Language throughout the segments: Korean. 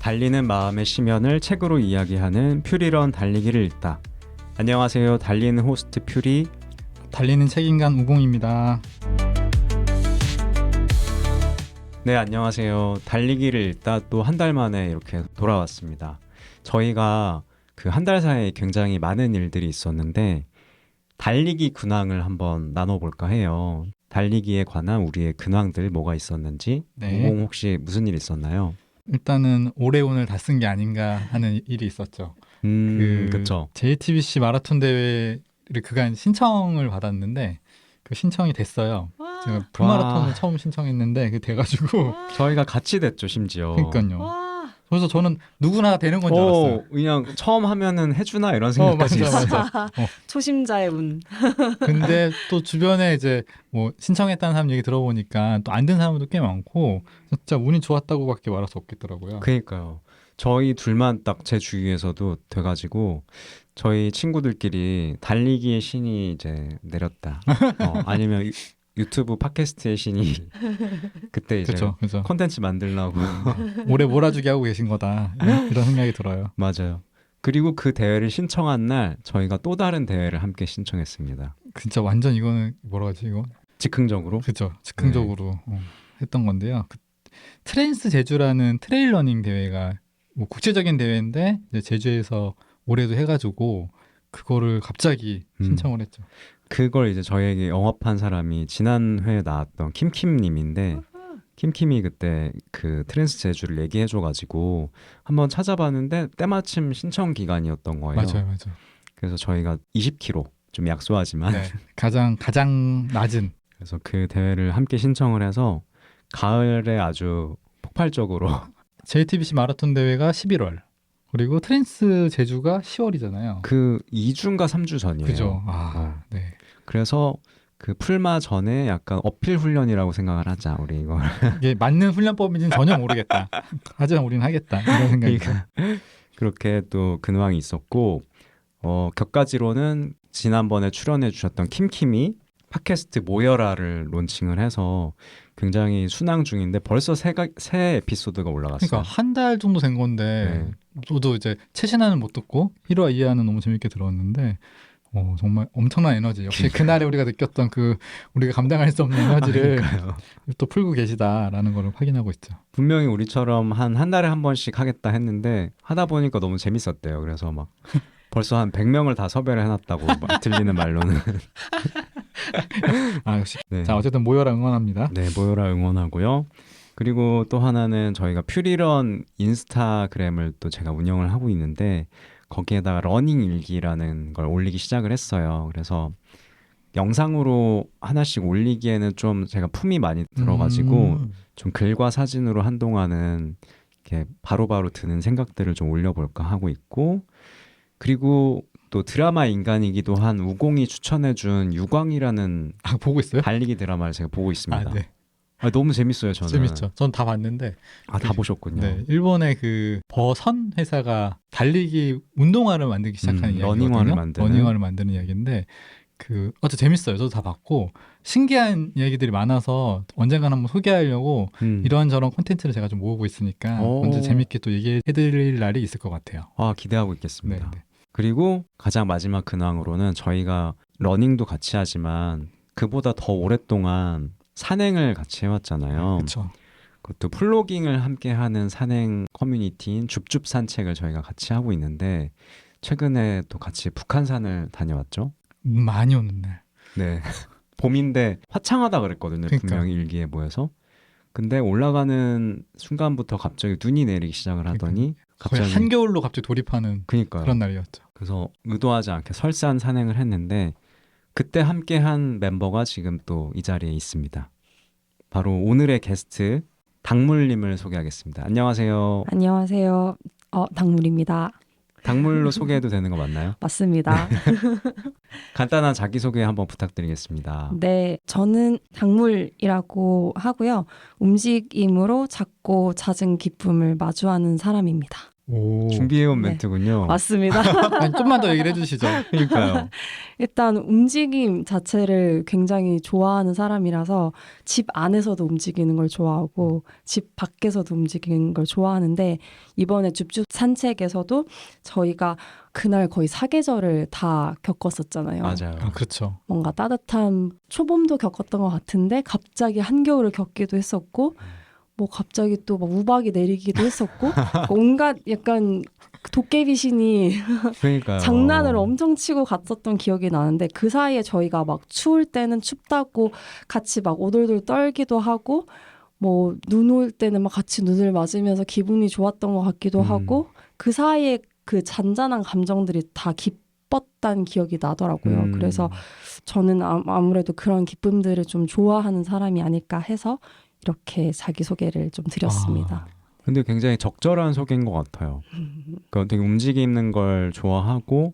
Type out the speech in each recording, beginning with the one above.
달리는 마음의 심연을 책으로 이야기하는 퓨리런 달리기를 읽다. 안녕하세요. 달리는 호스트 퓨리. 달리는 책임관 우공입니다. 네, 안녕하세요. 달리기를 읽다 또 한 달 만에 이렇게 돌아왔습니다. 저희가 그 한 달 사이에 굉장히 많은 일들이 있었는데 달리기 근황을 한번 나눠볼까 해요. 달리기에 관한 우리의 근황들 뭐가 있었는지. 네. 우공 혹시 무슨 일 있었나요? 일단은 올해 오늘 다 쓴 게 아닌가 하는 일이 있었죠. 그쵸. JTBC 마라톤 대회를 그간 신청을 받았는데 그 신청이 됐어요. 제가 풀마라톤을 처음 신청했는데 그 돼가지고 저희가 같이 됐죠, 심지어. 그러니까요. 그래서 저는 누구나 되는 건 줄 알았어요. 그냥 처음 하면은 해주나 이런 생각까지 있어요. 맞아. 초심자의 운. 근데 또 주변에 이제 뭐 신청했다는 사람 얘기 들어보니까 또 안 된 사람도 꽤 많고 진짜 운이 좋았다고밖에 말할 수 없겠더라고요. 그러니까요. 저희 둘만 딱 제 주위에서도 돼가지고 저희 친구들끼리 달리기의 신이 이제 내렸다. 아니면 유튜브 팟캐스트의 신이 그때 이제 그렇죠. 콘텐츠 만들려고 오래 몰아주게 하고 계신 거다 이런 생각이 들어요. 맞아요. 그리고 그 대회를 신청한 날 저희가 또 다른 대회를 함께 신청했습니다. 진짜 완전 이거는 뭐라 하지 이거? 즉흥적으로? 그렇죠. 즉흥적으로 했던 건데요. 그 트랜스 제주라는 트레일 러닝 대회가 뭐 국제적인 대회인데 이제 제주에서 올해도 해가지고 그거를 갑자기 신청을 했죠. 그걸 이제 저희에게 영업한 사람이 지난 회에 나왔던 킴킴님인데 킴킴이 그때 그 트랜스 제주를 얘기해줘가지고 한번 찾아봤는데 때마침 신청 기간이었던 거예요. 맞아요. 그래서 저희가 20km 좀 약소하지만 네, 가장 낮은 그래서 그 대회를 함께 신청을 해서 가을에 아주 폭발적으로 JTBC 마라톤 대회가 11월 그리고 트랜스 제주가 10월이잖아요. 그 2주인가 3주 전이에요. 그죠. 네. 그래서 그 풀마 전에 약간 어필 훈련이라고 생각을 하자 우리 이걸. 이게 맞는 훈련법인지는 전혀 모르겠다. 하지만 우리는 하겠다 이런 생각이 들어요. 그렇게 또 근황이 있었고 격가지로는 지난번에 출연해 주셨던 킴킴이 팟캐스트 모여라를 론칭을 해서 굉장히 순항 중인데 벌써 새 에피소드가 올라갔어요. 그러니까 한 달 정도 된 건데 저도 이제 최신화는 못 듣고 1화, 2화는 너무 재밌게 들었는데 정말 엄청난 에너지. 역시 그날에 우리가 느꼈던 그 우리가 감당할 수 없는 에너지를 또 풀고 계시다라는 걸 확인하고 있죠. 분명히 우리처럼 한 달에 한 번씩 하겠다 했는데 하다 보니까 너무 재밌었대요. 그래서 막 벌써 한 100명을 다 섭외를 해놨다고 들리는 말로는. 역시. 네. 자, 어쨌든 모여라 응원합니다. 네, 모여라 응원하고요. 그리고 또 하나는 저희가 퓨리런 인스타그램을 또 제가 운영을 하고 있는데 거기에다가 러닝 일기라는 걸 올리기 시작을 했어요. 그래서 영상으로 하나씩 올리기에는 좀 제가 품이 많이 들어가지고 좀 글과 사진으로 한동안은 이렇게 바로바로 드는 생각들을 좀 올려볼까 하고 있고, 그리고 또 드라마 인간이기도 한 우공이 추천해준 유광이라는 보고 있어요? 달리기 드라마를 제가 보고 있습니다. 네. 너무 재밌어요. 저는. 재밌죠. 전 다 봤는데. 다 보셨군요. 네, 일본의 그 버선 회사가 달리기 운동화를 만들기 시작하는 이야기거든요. 러닝화를 만드는 이야기인데 어쨌든 재밌어요. 저도 다 봤고 신기한 이야기들이 많아서 언젠간 한번 소개하려고 이런저런 콘텐츠를 제가 좀 모으고 있으니까 언제 재밌게 또 얘기해드릴 날이 있을 것 같아요. 기대하고 있겠습니다. 네. 그리고 가장 마지막 근황으로는 저희가 러닝도 같이 하지만 그보다 더 오랫동안 산행을 같이 해왔잖아요. 그렇죠. 그것도 플로깅을 함께하는 산행 커뮤니티인 줍줍 산책을 저희가 같이 하고 있는데 최근에 또 같이 북한산을 다녀왔죠. 많이 오는 날. 네. 봄인데 화창하다 그랬거든요. 분명히 일기예보에서. 근데 올라가는 순간부터 갑자기 눈이 내리기 시작을 하더니 거의 한겨울로 갑자기 돌입하는 그런 날이었죠. 그래서 의도하지 않게 설산 산행을 했는데 그때 함께한 멤버가 지금 또 이 자리에 있습니다. 바로 오늘의 게스트 닭물님을 소개하겠습니다. 안녕하세요. 안녕하세요. 닭물입니다. 닭물로 소개해도 되는 거 맞나요? 맞습니다. 간단한 자기소개 한번 부탁드리겠습니다. 네, 저는 닭물이라고 하고요. 움직임으로 작고 잦은 기쁨을 마주하는 사람입니다. 오. 준비해온 네. 멘트군요. 맞습니다. 아니, 좀만 더 얘기를 해주시죠. 그러니까요. 일단 움직임 자체를 굉장히 좋아하는 사람이라서 집 안에서도 움직이는 걸 좋아하고 집 밖에서도 움직이는 걸 좋아하는데 이번에 줍줍 산책에서도 저희가 그날 거의 사계절을 다 겪었었잖아요. 맞아요. 아, 그렇죠. 뭔가 따뜻한 초봄도 겪었던 것 같은데 갑자기 한겨울을 겪기도 했었고 뭐 갑자기 또 막 우박이 내리기도 했었고 온갖 약간 도깨비 신이 그러니까요. 장난을 엄청 치고 갔었던 기억이 나는데 그 사이에 저희가 막 추울 때는 춥다고 같이 막 오돌돌 떨기도 하고 뭐 눈 올 때는 막 같이 눈을 맞으면서 기분이 좋았던 것 같기도 하고 그 사이에 그 잔잔한 감정들이 다 기뻤다는 기억이 나더라고요. 그래서 저는 아무래도 그런 기쁨들을 좀 좋아하는 사람이 아닐까 해서 이렇게 자기소개를 좀 드렸습니다. 근데 굉장히 적절한 소개인 것 같아요. 그러니까 되게 움직이는 걸 좋아하고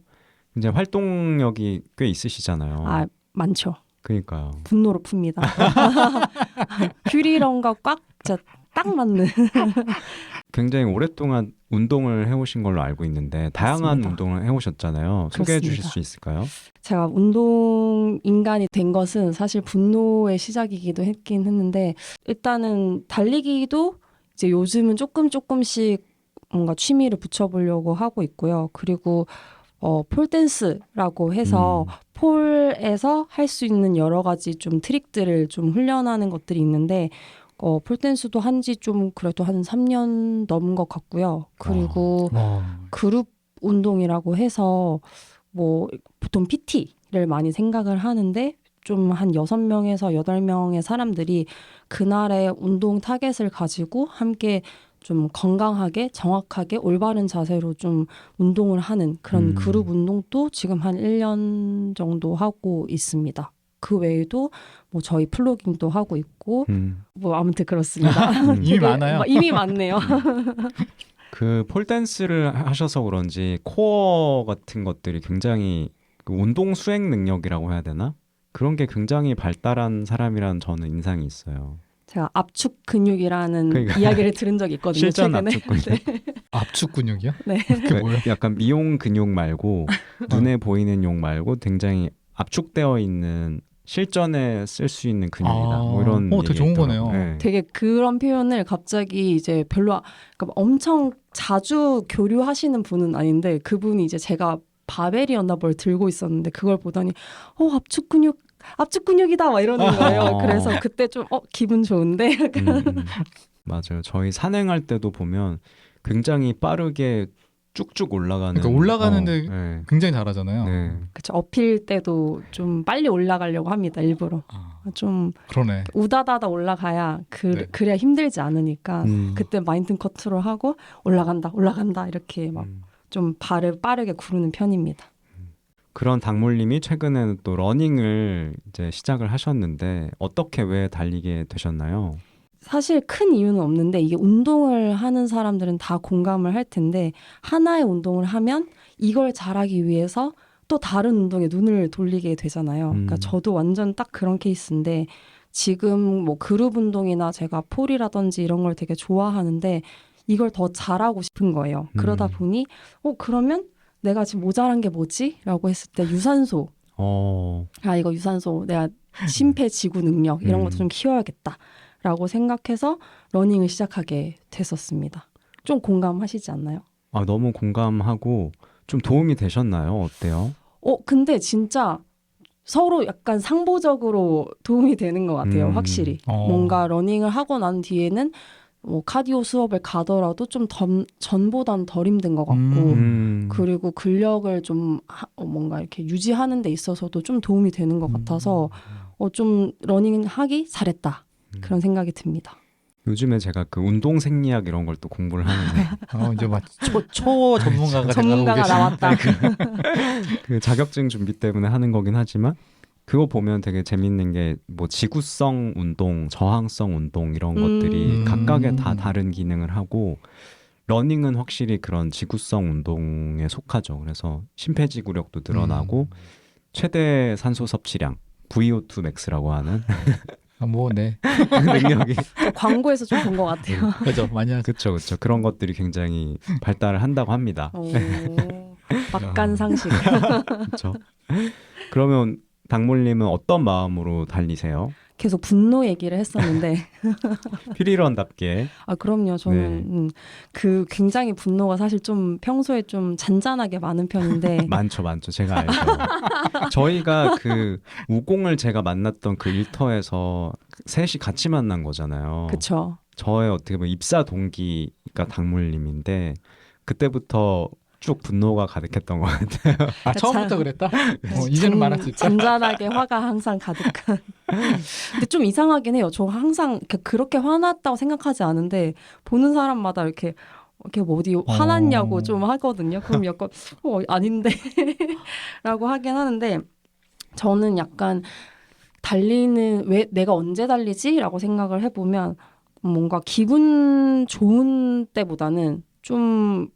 이제 활동력이 꽤 있으시잖아요. 아, 많죠. 그러니까요. 분노로 풉니다. 퓨리런과 꽉 진짜 딱 맞는. 굉장히 오랫동안 운동을 해오신 걸로 알고 있는데 다양한 맞습니다. 운동을 해오셨잖아요. 소개해 주실 그렇습니다. 수 있을까요? 제가 운동 인간이 된 것은 사실 분노의 시작이기도 했긴 했는데 일단은 달리기도 이제 요즘은 조금씩 뭔가 취미를 붙여보려고 하고 있고요. 그리고 폴댄스라고 해서 폴에서 할 수 있는 여러 가지 좀 트릭들을 좀 훈련하는 것들이 있는데 폴댄스도 한지 좀 그래도 한 3년 넘은 것 같고요. 그리고 그룹 운동이라고 해서 뭐 보통 PT를 많이 생각을 하는데 좀 한 6명에서 8명의 사람들이 그날의 운동 타겟을 가지고 함께 좀 건강하게 정확하게 올바른 자세로 좀 운동을 하는 그런 그룹 운동도 지금 한 1년 정도 하고 있습니다. 그 외에도 뭐 저희 플로깅도 하고 있고 뭐 아무튼 그렇습니다. 이미 많아요. 이미 많네요. 그 폴댄스를 하셔서 그런지 코어 같은 것들이 굉장히 그 운동 수행 능력이라고 해야 되나? 그런 게 굉장히 발달한 사람이라는 저는 인상이 있어요. 제가 압축 근육이라는 그러니까. 이야기를 들은 적이 있거든요. 실전 최근에. 압축 근육. 네. 압축 근육이요? 네. 그게 뭐예요? 약간 미용 근육 말고 눈에 보이는 용 말고 굉장히 압축되어 있는 실전에 쓸 수 있는 근육이다. 뭐 이런 되게 좋은 얘기했더라고요. 거네요. 네. 되게 그런 표현을 갑자기 이제 별로 그러니까 엄청 자주 교류하시는 분은 아닌데 그분이 이제 제가 바벨이었나 뭘 들고 있었는데 그걸 보더니 압축 근육이다 막 이러는 거예요. 그래서 그때 좀 기분 좋은데 맞아요. 저희 산행할 때도 보면 굉장히 빠르게 쭉쭉 올라가는. 그러니까 올라가는데 네. 굉장히 잘하잖아요. 네. 그쵸. 어필 때도 좀 빨리 올라가려고 합니다. 일부러 좀 그러네. 우다다다 올라가야 네. 그래야 힘들지 않으니까 그때 마인드 컨트롤 하고 올라간다 이렇게 막 좀 발을 빠르게 구르는 편입니다. 그런 당몰님이 최근에는 또 러닝을 이제 시작을 하셨는데 어떻게 왜 달리게 되셨나요? 사실 큰 이유는 없는데 이게 운동을 하는 사람들은 다 공감을 할 텐데 하나의 운동을 하면 이걸 잘하기 위해서 또 다른 운동에 눈을 돌리게 되잖아요. 그러니까 저도 완전 딱 그런 케이스인데 지금 뭐 그룹 운동이나 제가 폴이라든지 이런 걸 되게 좋아하는데 이걸 더 잘하고 싶은 거예요. 그러다 보니 그러면 내가 지금 모자란 게 뭐지? 라고 했을 때 유산소. 이거 유산소 내가 심폐지구 능력 이런 것도 좀 키워야겠다. 라고 생각해서 러닝을 시작하게 됐었습니다. 좀 공감하시지 않나요? 너무 공감하고 좀 도움이 되셨나요? 어때요? 근데 진짜 서로 약간 상보적으로 도움이 되는 것 같아요. 확실히. 뭔가 러닝을 하고 난 뒤에는 뭐 카디오 수업을 가더라도 좀 전보단 덜 힘든 것 같고 그리고 근력을 좀 뭔가 이렇게 유지하는 데 있어서도 좀 도움이 되는 것 같아서 좀 러닝 하기 잘했다. 그런 생각이 듭니다. 요즘에 제가 그 운동 생리학 이런 걸 또 공부를 하는데 이제 막 초 전문가가 나왔다. 그 자격증 준비 때문에 하는 거긴 하지만 그거 보면 되게 재밌는 게 뭐 지구성 운동, 저항성 운동 이런 것들이 각각의 다 다른 기능을 하고 러닝은 확실히 그런 지구성 운동에 속하죠. 그래서 심폐지구력도 늘어나고 최대 산소 섭취량 VO2 max라고 하는 네. 능력이 광고에서 좀 본 것 같아요. 그죠, 많이 하죠. 그렇죠, 그렇죠. 그런 것들이 굉장히 발달을 한다고 합니다. 오, 막간상식. 그렇죠. 그러면 당몰님은 어떤 마음으로 달리세요? 계속 분노 얘기를 했었는데 퓨리런답게. 아 그럼요. 저는 네. 그 굉장히 분노가 사실 좀 평소에 좀 잔잔하게 많은 편인데 많죠, 많죠. 제가 알죠. 저희가 그 우공을 제가 만났던 그 일터에서 셋이 같이 만난 거잖아요. 그쵸. 저의 어떻게 보면 입사 동기가 당몰님인데 그때부터 쭉 분노가 가득했던 것 같아요. 아, 처음부터 그랬다? 이제는 말할 수 있다. 잔잔하게 화가 항상 가득한. 근데 좀 이상하긴 해요. 저 항상 그렇게 화났다고 생각하지 않은데 보는 사람마다 이렇게 뭐 어디 화났냐고 좀 하거든요. 그럼 약간 아닌데 라고 하긴 하는데 저는 약간 달리는 왜 내가 언제 달리지? 라고 생각을 해보면 뭔가 기분 좋은 때보다는 좀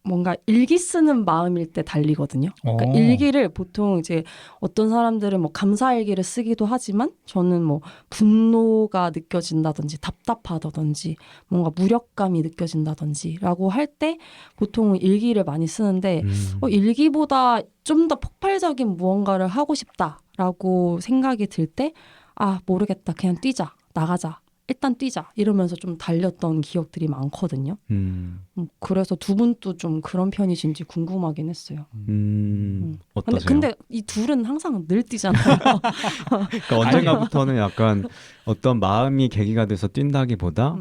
뭔가 일기 쓰는 마음일 때 달리거든요. 그러니까 일기를 보통 이제 어떤 사람들은 뭐 감사 일기를 쓰기도 하지만 저는 뭐 분노가 느껴진다든지 답답하다든지 뭔가 무력감이 느껴진다든지라고 할 때 보통 일기를 많이 쓰는데 일기보다 좀 더 폭발적인 무언가를 하고 싶다라고 생각이 들 때 모르겠다. 그냥 뛰자. 나가자. 일단 뛰자 이러면서 좀 달렸던 기억들이 많거든요. 그래서 두 분도 좀 그런 편이신지 궁금하긴 했어요. 어떠세요? 근데 이 둘은 항상 늘 뛰잖아요. 그러니까 언젠가부터는 약간 어떤 마음이 계기가 돼서 뛴다기보다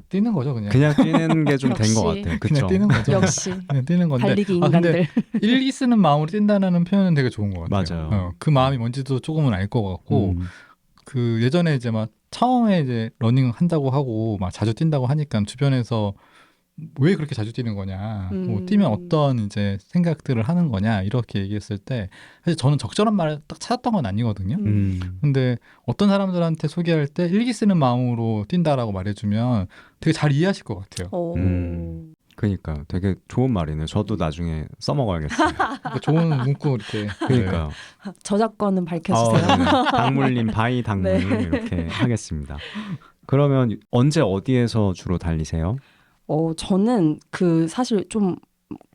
뛰는 거죠, 그냥. 그냥 뛰는 게 좀 된 것 역시. 같아요. 그냥 그렇죠. 뛰는 거죠. 역시 그냥 뛰는 건데. 달리기 인간들. 근데 일기 쓰는 마음으로 뛴다는 표현은 되게 좋은 것 같아요. 맞아요. 그 마음이 뭔지도 조금은 알 것 같고 그 예전에 이제 막 처음에 이제 러닝 한다고 하고 막 자주 뛴다고 하니까 주변에서 왜 그렇게 자주 뛰는 거냐, 뭐 뛰면 어떤 이제 생각들을 하는 거냐 이렇게 얘기했을 때 사실 저는 적절한 말을 딱 찾았던 건 아니거든요. 근데 어떤 사람들한테 소개할 때 일기 쓰는 마음으로 뛴다라고 말해주면 되게 잘 이해하실 것 같아요. 그러니까 되게 좋은 말이네요. 저도 나중에 써먹어야겠어요. 그러니까 좋은 문구 이렇게. 그러니까요. 저작권은 밝혀주세요. 네. 당물님 바이 당물님 네. 이렇게 하겠습니다. 그러면 언제 어디에서 주로 달리세요? 저는 사실 좀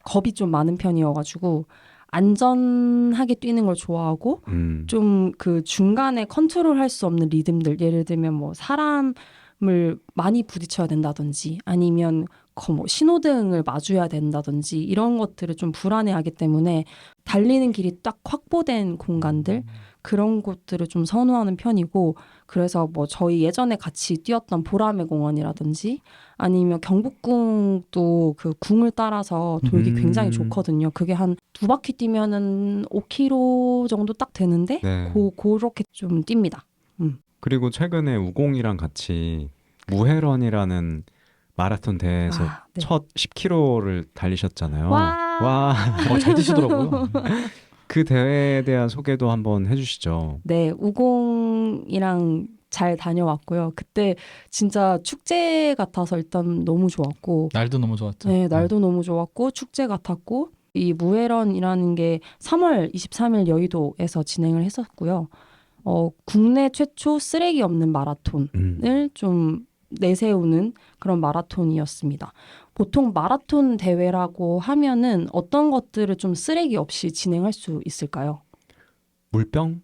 겁이 좀 많은 편이어가지고 안전하게 뛰는 걸 좋아하고 좀 그 중간에 컨트롤할 수 없는 리듬들 예를 들면 뭐 사람을 많이 부딪혀야 된다든지 아니면 뭐 신호등을 마주해야 된다든지 이런 것들을 좀 불안해하기 때문에 달리는 길이 딱 확보된 공간들 그런 곳들을 좀 선호하는 편이고 그래서 뭐 저희 예전에 같이 뛰었던 보라매 공원이라든지 아니면 경복궁도 그 궁을 따라서 돌기 굉장히 좋거든요. 그게 한 2바퀴 뛰면은 5km 정도 딱 되는데 네. 그렇게 좀 뜁니다. 그리고 최근에 우공이랑 같이 무해런이라는 마라톤 대회에서 네. 첫 10km를 달리셨잖아요. 와. 잘 뛰시더라고요. 그 대회에 대한 소개도 한번 해주시죠. 네, 우공이랑 잘 다녀왔고요. 그때 진짜 축제 같아서 일단 너무 좋았고 날도 너무 좋았죠. 네, 날도 너무 좋았고 축제 같았고 이 무해런이라는 게 3월 23일 여의도에서 진행을 했었고요. 국내 최초 쓰레기 없는 마라톤을 좀 내세우는 그런 마라톤이었습니다. 보통 마라톤 대회라고 하면은 어떤 것들을 좀 쓰레기 없이 진행할 수 있을까요? 물병?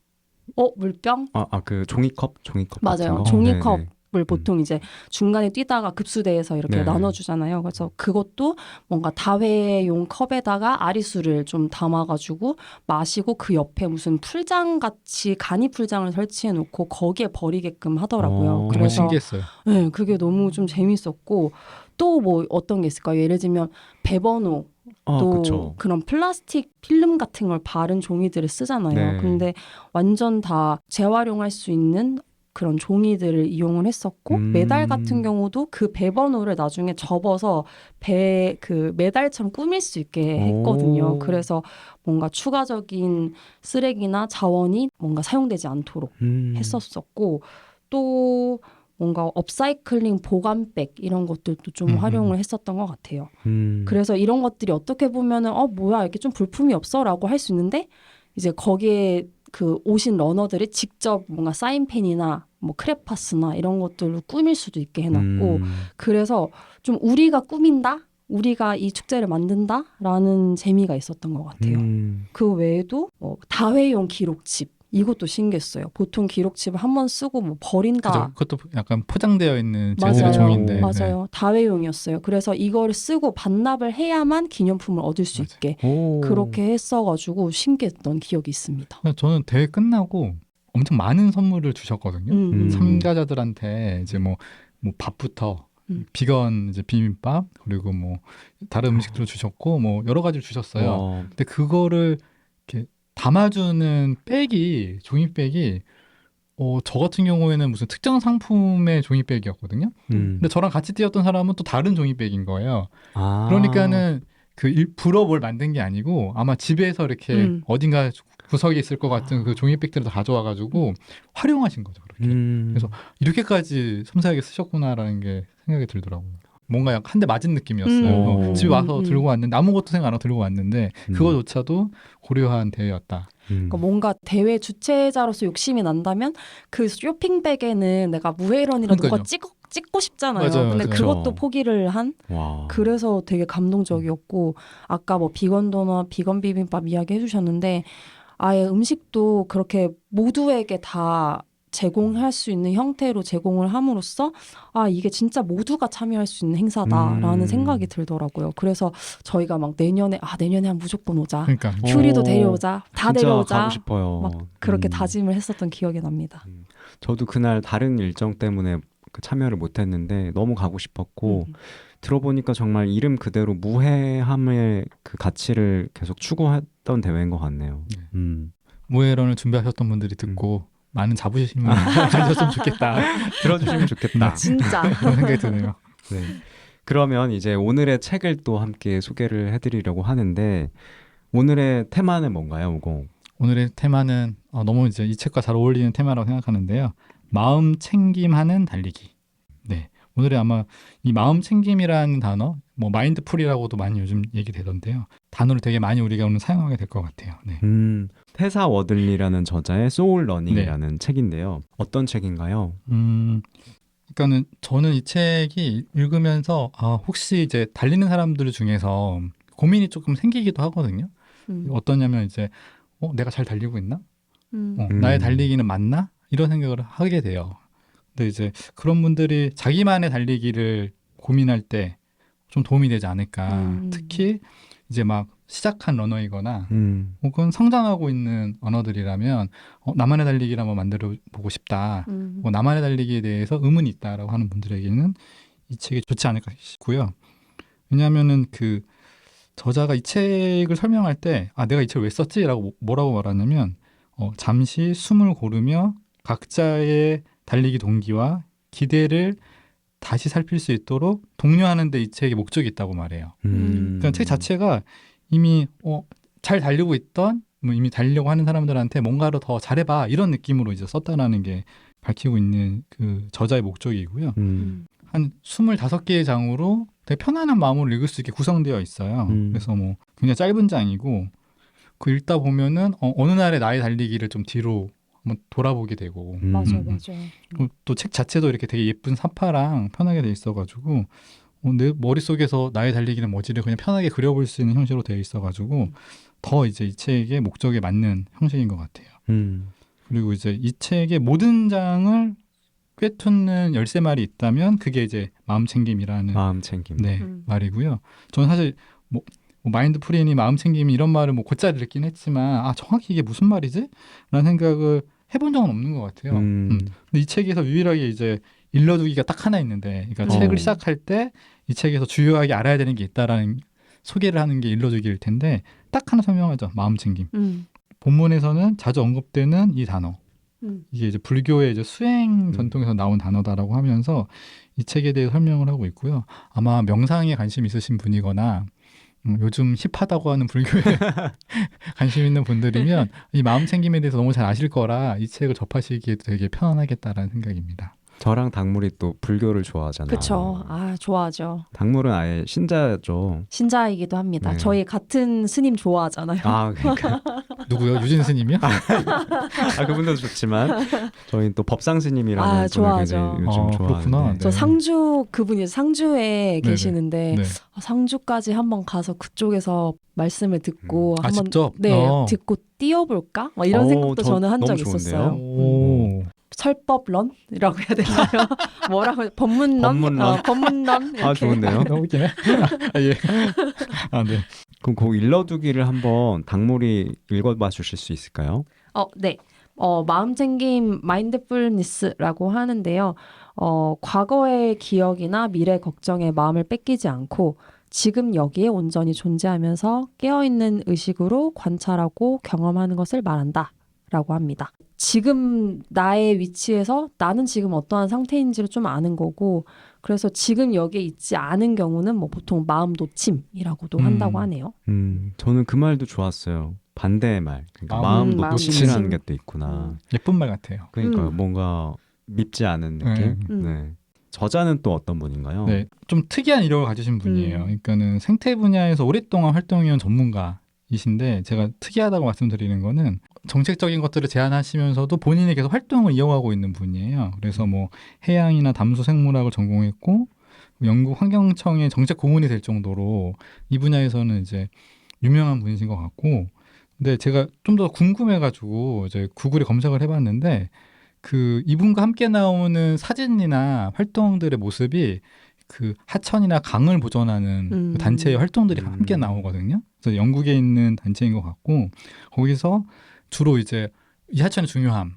물병? 그 종이컵 맞아요. 같은 거? 종이컵. 네네. 을 보통 이제 중간에 뛰다가 급수대에서 이렇게 네. 나눠주잖아요. 그래서 그것도 뭔가 다회용 컵에다가 아리수를 좀 담아가지고 마시고 그 옆에 무슨 풀장 같이 간이 풀장을 설치해 놓고 거기에 버리게끔 하더라고요. 정말 그래서 신기했어요. 네, 그게 너무 좀 재밌었고 또 뭐 어떤 게 있을까요? 예를 들면 배번호 또 그쵸. 그런 플라스틱 필름 같은 걸 바른 종이들을 쓰잖아요. 네. 근데 완전 다 재활용할 수 있는 그런 종이들을 이용을 했었고 메달 같은 경우도 그 배번호를 나중에 접어서 그 메달처럼 꾸밀 수 있게 했거든요. 그래서 뭔가 추가적인 쓰레기나 자원이 뭔가 사용되지 않도록 했었었고 또 뭔가 업사이클링 보관백 이런 것들도 좀 활용을 했었던 것 같아요. 그래서 이런 것들이 어떻게 보면은 뭐야 이렇게 좀 볼품이 없어라고 할 수 있는데 이제 거기에 그 오신 러너들이 직접 뭔가 사인펜이나 뭐 크레파스나 이런 것들로 꾸밀 수도 있게 해놨고 그래서 좀 우리가 꾸민다? 우리가 이 축제를 만든다라는 재미가 있었던 것 같아요. 그 외에도 다회용 기록집 이것도 신기했어요. 보통 기록집을 한 번 쓰고 뭐 버린다. 그죠? 그것도 약간 포장되어 있는 맞아요. 재질의 종인데. 맞아요. 다회용이었어요. 그래서 이걸 쓰고 반납을 해야만 기념품을 얻을 수 맞아요. 있게 오. 그렇게 했어가지고 신기했던 기억이 있습니다. 저는 대회 끝나고 엄청 많은 선물을 주셨거든요. 참가자들한테 이제 뭐 밥부터 비건 이제 비빔밥 그리고 뭐 다른 음식들을 주셨고 뭐 여러 가지를 주셨어요. 근데 그거를 이렇게 담아주는 백이 종이백이 저 같은 경우에는 무슨 특정 상품의 종이백이었거든요. 근데 저랑 같이 뛰었던 사람은 또 다른 종이백인 거예요. 그러니까는 불어 뭘 만든 게 아니고 아마 집에서 이렇게 어딘가 구석에 있을 것 같은 그 종이백들을 다 가져와가지고 활용하신 거죠. 그렇게. 그래서 이렇게까지 섬세하게 쓰셨구나라는 게 생각이 들더라고요. 뭔가 약간 한 대 맞은 느낌이었어요. 집에 와서 들고 왔는데 아무것도 생각 안 하고 들고 왔는데 그거조차도 고려한 대회였다. 그러니까 뭔가 대회 주최자로서 욕심이 난다면 그 쇼핑백에는 내가 무회런이라도 뭔가 찍고 싶잖아요. 맞아요, 근데 맞아요. 그것도 포기를 한 그래서 되게 감동적이었고 아까 뭐 비건 도넛, 비건 비빔밥 이야기 해주셨는데 아예 음식도 그렇게 모두에게 다 제공할 수 있는 형태로 제공을 함으로써 아 이게 진짜 모두가 참여할 수 있는 행사다라는 생각이 들더라고요. 그래서 저희가 막 내년에 한 무조건 오자. 그러니까 퓨리도 데려오자. 다 진짜 데려오자. 가고 싶어요. 막 그렇게 다짐을 했었던 기억이 납니다. 저도 그날 다른 일정 때문에 참여를 못했는데 너무 가고 싶었고 들어보니까 정말 이름 그대로 무해함의 그 가치를 계속 추구했던 대회인 것 같네요. 무회런을 준비하셨던 분들이 듣고 많은 자부심을 가졌으면 좋겠다. 들어주시면 좋겠다. 진짜. 그런 생각이 드네요. 네. 그러면 이제 오늘의 책을 또 함께 소개를 해드리려고 하는데 오늘의 테마는 뭔가요, 우공? 오늘의 테마는 너무 이제 이 책과 잘 어울리는 테마라고 생각하는데요. 마음 챙김하는 달리기. 네. 오늘의 아마 이 마음 챙김이라는 단어, 뭐 마인드풀이라고도 많이 요즘 얘기되던데요. 단어를 되게 많이 우리가 오늘 사용하게 될 것 같아요. 네. 테사 워들리라는 저자의 소울 러닝이라는 책인데요. 어떤 책인가요? 그러니까는 저는 이 책이 읽으면서 혹시 이제 달리는 사람들 중에서 고민이 조금 생기기도 하거든요. 어떠냐면 이제 내가 잘 달리고 있나? 나의 달리기는 맞나? 이런 생각을 하게 돼요. 근데 이제 그런 분들이 자기만의 달리기를 고민할 때 좀 도움이 되지 않을까. 특히 이제 막 시작한 러너이거나 혹은 성장하고 있는 언어들이라면 나만의 달리기를 한번 만들어 보고 싶다. 나만의 달리기에 대해서 의문이 있다라고 하는 분들에게는 이 책이 좋지 않을까 싶고요. 왜냐하면은 그 저자가 이 책을 설명할 때 내가 이 책을 왜 썼지라고 뭐라고 말하냐면 잠시 숨을 고르며 각자의 달리기 동기와 기대를 다시 살필 수 있도록 독려하는 데 이 책의 목적이 있다고 말해요. 그러니까 책 자체가 이미 잘 달리고 있던 이미 달리려고 하는 사람들한테 뭔가를 더 잘해봐 이런 느낌으로 이제 썼다라는 게 밝히고 있는 그 저자의 목적이고요. 한 25개의 장으로 되게 편안한 마음으로 읽을 수 있게 구성되어 있어요. 그래서 뭐 굉장히 짧은 장이고 그 읽다 보면은 어느 날의 나의 달리기를 좀 뒤로 한번 돌아보게 되고 맞아요. 또 책 자체도 이렇게 되게 예쁜 사파랑 편하게 돼 있어가지고 내 머릿속에서 나의 달리기는 뭐지를 그냥 편하게 그려볼 수 있는 형식으로 되어 있어가지고 더 이제 이 책의 목적에 맞는 형식인 것 같아요. 그리고 이제 이 책의 모든 장을 꿰뚫는 13말이 있다면 그게 이제 마음챙김이라는 네, 말이고요. 저는 사실 뭐 마인드풀이니 마음챙김이 이런 말을 뭐 곧잘 읽긴 했지만 정확히 이게 무슨 말이지? 라는 생각을 해본 적은 없는 것 같아요. 근데 이 책에서 유일하게 이제 일러두기가 딱 하나 있는데 그러니까 책을 시작할 때 이 책에서 주요하게 알아야 되는 게 있다라는 소개를 하는 게 일러두기일 텐데 딱 하나 설명하죠. 마음챙김. 본문에서는 자주 언급되는 이 단어. 이게 이제 불교의 이제 수행 전통에서 나온 단어다라고 하면서 이 책에 대해 설명을 하고 있고요. 아마 명상에 관심 있으신 분이거나 요즘 힙하다고 하는 불교에 관심 있는 분들이면 이 마음챙김에 대해서 너무 잘 아실 거라 이 책을 접하시기에도 되게 편안하겠다라는 생각입니다. 저랑 닭물이 또 불교를 좋아하잖아요. 그쵸. 아, 좋아하죠. 닭물은 아예 신자죠. 신자이기도 합니다. 네. 저희 같은 스님 좋아하잖아요. 아, 그러니까. 누구요? 유진 스님이요? 그분도 좋지만 저희는 또 법상 스님이라는 아, 분을 좋아하죠. 굉장히 요즘 그렇구나. 좋아하는데. 저 상주 그분이 상주에 네네. 계시는데 네. 상주까지 한번 가서 그쪽에서 말씀을 듣고 아, 한번 직접? 네, 듣고 뛰어볼까? 막 이런 생각도 저는 한 너무 적이 좋은데요? 있었어요. 오. 설법론이라고 해야 되나요? 뭐라고 법문론? 법문론? 법문론 이렇게. 아, 좋은데요? 너무 웃기네. 아, 예. 아, 네. 그럼 그 일러두기를 한번 닭물이 읽어봐 주실 수 있을까요? 네. 마음챙김 마인드풀니스라고 하는데요. 과거의 기억이나 미래 걱정에 마음을 뺏기지 않고 지금 여기에 온전히 존재하면서 깨어있는 의식으로 관찰하고 경험하는 것을 말한다. 라고 합니다. 지금 나의 위치에서 나는 지금 어떠한 상태인지를 좀 아는 거고, 그래서 지금 여기에 있지 않은 경우는 뭐 보통 마음 놓침이라고도 한다고 하네요. 저는 그 말도 좋았어요. 반대의 말. 그러니까 마음 마음 놓침이라는 게 또 있구나. 예쁜 말 같아요. 그러니까 뭔가 밉지 않은 느낌. 네. 저자는 또 어떤 분인가요? 네, 좀 특이한 이력을 가지신 분이에요. 그러니까는 생태 분야에서 오랫동안 활동해온 전문가이신데 제가 특이하다고 말씀드리는 거는 정책적인 것들을 제안하시면서도 본인이 계속 활동을 이어가고 있는 분이에요. 그래서 뭐 해양이나 담수 생물학을 전공했고 영국 환경청의 정책 고문이 될 정도로 이 분야에서는 이제 유명한 분이신 것 같고, 근데 제가 좀 더 궁금해가지고 이제 구글에 검색을 해봤는데 그 이분과 함께 나오는 사진이나 활동들의 모습이 그 하천이나 강을 보존하는 그 단체의 활동들이 함께 나오거든요. 그래서 영국에 있는 단체인 것 같고 거기서 주로 이제 이 하천의 중요함,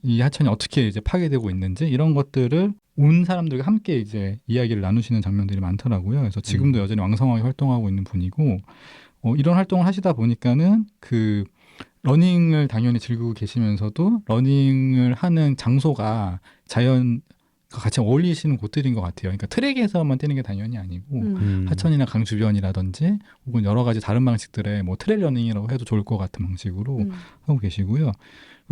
이 하천이 어떻게 이제 파괴되고 있는지 이런 것들을 온 사람들과 함께 이제 이야기를 나누시는 장면들이 많더라고요. 그래서 지금도 여전히 왕성하게 활동하고 있는 분이고 이런 활동을 하시다 보니까는 그 러닝을 당연히 즐기고 계시면서도 러닝을 하는 장소가 자연과 같이 어울리시는 곳들인 것 같아요. 그러니까 트랙에서만 뛰는 게 당연히 아니고 하천이나 강 주변이라든지 혹은 여러 가지 다른 방식들의 뭐 트레일 러닝이라고 해도 좋을 것 같은 방식으로 하고 계시고요.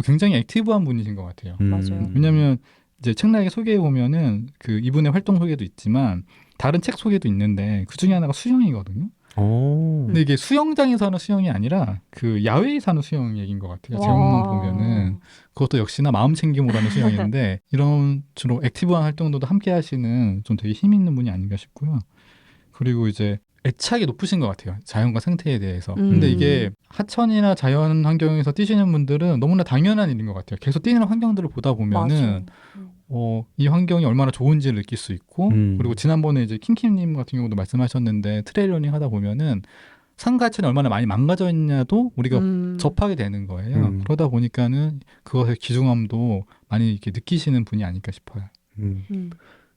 굉장히 액티브한 분이신 것 같아요. 맞아요. 왜냐하면 이제 책락에 소개해 보면은 그 이분의 활동 소개도 있지만 다른 책 소개도 있는데 그 중에 하나가 수영이거든요. 근데 이게 수영장에서 하는 수영이 아니라 그 야외에서 하는 수영 얘기인 것 같아요. 제목만 보면은 그것도 역시나 마음 챙김으로 하는 수영인데 이런 주로 액티브한 활동도 함께 하시는 좀 되게 힘 있는 분이 아닌가 싶고요. 그리고 이제 애착이 높으신 것 같아요. 자연과 생태에 대해서. 근데 이게 하천이나 자연 환경에서 뛰시는 분들은 너무나 당연한 일인 것 같아요. 계속 뛰는 환경들을 보다 보면은 이 환경이 얼마나 좋은지를 느낄 수 있고 그리고 지난번에 이제 킹킴님 같은 경우도 말씀하셨는데 트레일 러닝 하다 보면은 산과 하천이 얼마나 많이 망가져 있냐도 우리가 접하게 되는 거예요. 그러다 보니까는 그것의 귀중함도 많이 이렇게 느끼시는 분이 아닐까 싶어요.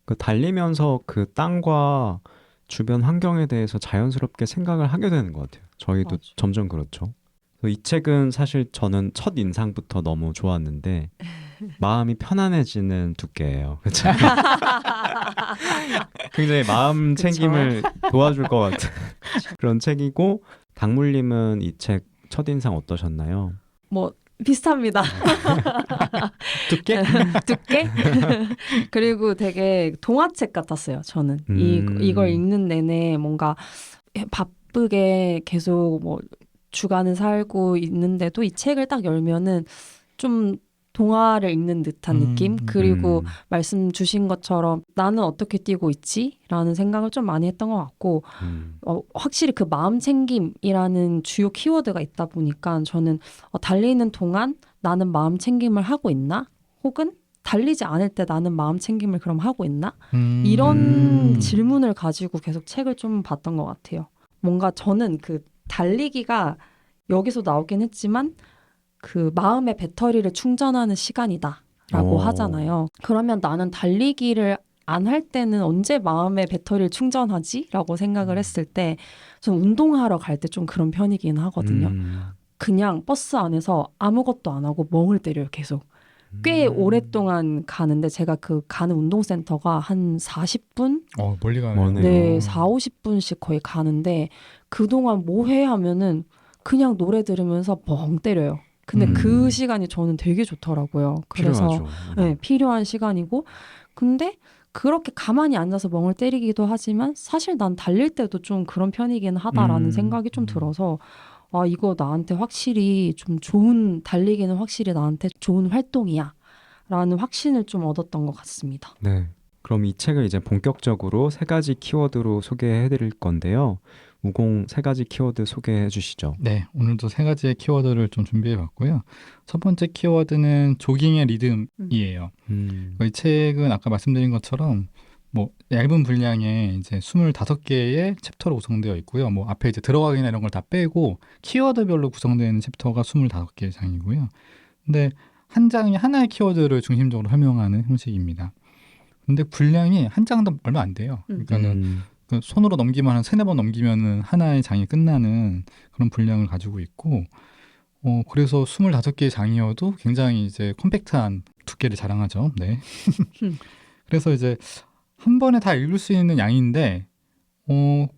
그 달리면서 그 땅과 주변 환경에 대해서 자연스럽게 생각을 하게 되는 것 같아요. 저희도 맞아. 점점 그렇죠. 이 책은 사실 저는 첫 인상부터 너무 좋았는데 마음이 편안해지는 두께예요. 그렇죠? 굉장히 마음 챙김을 도와줄 것 같은 그런 책이고, 닭물님은 이 책 첫인상 어떠셨나요? 뭐 비슷합니다. 두께? 두께? 그리고 되게 동화책 같았어요. 저는 이걸 읽는 내내 뭔가 바쁘게 계속 뭐 주간을 살고 있는데도 이 책을 딱 열면은 좀 동화를 읽는 듯한 느낌? 그리고 말씀 주신 것처럼 나는 어떻게 뛰고 있지? 라는 생각을 좀 많이 했던 것 같고 확실히 그 마음 챙김이라는 주요 키워드가 있다 보니까 저는 달리는 동안 나는 마음 챙김을 하고 있나? 혹은 달리지 않을 때 나는 마음 챙김을 그럼 하고 있나? 이런 질문을 가지고 계속 책을 좀 봤던 것 같아요. 뭔가 저는 그 달리기가 여기서 나오긴 했지만 그 마음의 배터리를 충전하는 시간이다라고 하잖아요. 그러면 나는 달리기를 안 할 때는 언제 마음의 배터리를 충전하지? 라고 생각을 했을 때 전 운동하러 갈 때 좀 그런 편이긴 하거든요. 그냥 버스 안에서 아무것도 안 하고 멍을 때려요, 계속. 꽤 오랫동안 가는데 제가 그 가는 운동센터가 한 40분? 멀리 가네요. 네, 4, 50분씩 거의 가는데 그동안 뭐 해 하면은 그냥 노래 들으면서 멍 때려요. 근데 그 시간이 저는 되게 좋더라고요. 그래서 필요하죠. 네, 필요한 시간이고 근데 그렇게 가만히 앉아서 멍을 때리기도 하지만 사실 난 달릴 때도 좀 그런 편이긴 하다라는 생각이 좀 들어서 아, 이거 나한테 확실히 좀 좋은, 달리기는 확실히 나한테 좋은 활동이야 라는 확신을 좀 얻었던 것 같습니다. 네. 그럼 이 책을 이제 본격적으로 3가지 키워드로 소개해 드릴 건데요. 우공 3가지 키워드 소개해 주시죠. 네, 오늘도 3가지의 키워드를 좀 준비해 봤고요. 첫 번째 키워드는 조깅의 리듬이에요. 이 책은 아까 말씀드린 것처럼 뭐 얇은 분량의 이제 25개의 챕터로 구성되어 있고요. 뭐 앞에 이제 들어가기나 이런 걸 다 빼고 키워드별로 구성되는 챕터가 25개의 장이고요. 근데 한 장이 하나의 키워드를 중심적으로 설명하는 형식입니다. 근데 분량이 한 장도 얼마 안 돼요. 그러니까는 그 손으로 넘기면 한 3-4번 넘기면은 하나의 장이 끝나는 그런 분량을 가지고 있고, 그래서 25개의 장이어도 굉장히 이제 컴팩트한 두께를 자랑하죠. 네. 그래서 이제 한 번에 다 읽을 수 있는 양인데,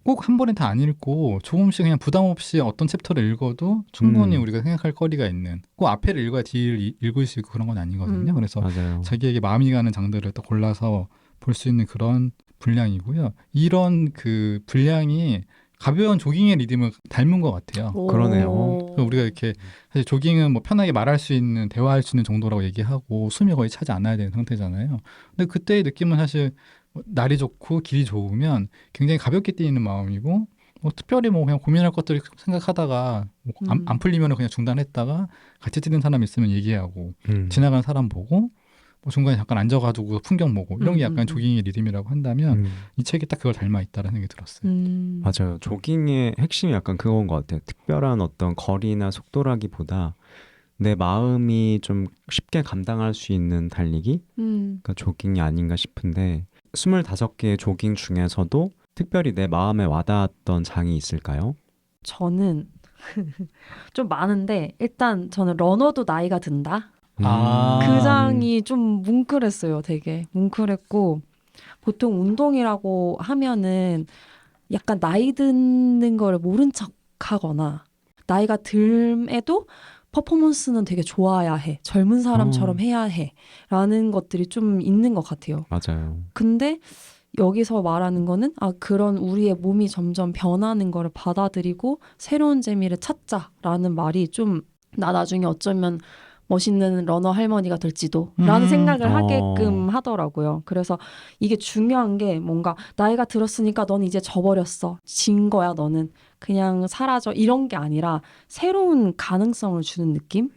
꼭 한 번에 다 안 읽고 조금씩 그냥 부담 없이 어떤 챕터를 읽어도 충분히 우리가 생각할 거리가 있는, 꼭 앞에를 읽어야 뒤를 읽을 수 있고 그런 건 아니거든요. 그래서 맞아요. 자기에게 마음이 가는 장들을 또 골라서 볼 수 있는 그런 분량이고요. 이런 그 분량이 가벼운 조깅의 리듬을 닮은 것 같아요. 그러네요. 우리가 이렇게 사실 조깅은 뭐 편하게 말할 수 있는, 대화할 수 있는 정도라고 얘기하고 숨이 거의 차지 않아야 되는 상태잖아요. 근데 그때의 느낌은 사실 날이 좋고 길이 좋으면 굉장히 가볍게 뛰는 마음이고, 뭐 특별히 뭐 그냥 고민할 것들을 생각하다가 뭐 안 풀리면 그냥 중단했다가 같이 뛰는 사람 있으면 얘기하고 지나가는 사람 보고 뭐 중간에 잠깐 앉아가지고 풍경 보고 이런 게 약간 조깅의 리듬이라고 한다면 이 책이 딱 그걸 닮아 있다는 생각이 들었어요. 맞아요. 조깅의 핵심이 약간 그건 것 같아요. 특별한 어떤 거리나 속도라기보다 내 마음이 좀 쉽게 감당할 수 있는 달리기? 그러니까 조깅이 아닌가 싶은데 25개의 조깅 중에서도 특별히 내 마음에 와닿았던 장이 있을까요? 저는 좀 많은데 일단 저는 러너도 나이가 든다. 그 장이 좀 뭉클했어요. 되게 뭉클했고, 보통 운동이라고 하면은 약간 나이 드는 걸 모른 척 하거나 나이가 듦에도 퍼포먼스는 되게 좋아야 해, 젊은 사람처럼 해야 해 라는 것들이 좀 있는 것 같아요. 맞아요. 근데 여기서 말하는 거는 그런 우리의 몸이 점점 변하는 거를 받아들이고 새로운 재미를 찾자라는 말이 좀 나 나중에 어쩌면 멋있는 러너 할머니가 될지도 라는 생각을 하게끔 하더라고요. 그래서 이게 중요한 게 뭔가 나이가 들었으니까 넌 이제 져버렸어, 진 거야, 너는 그냥 사라져, 이런 게 아니라 새로운 가능성을 주는 느낌?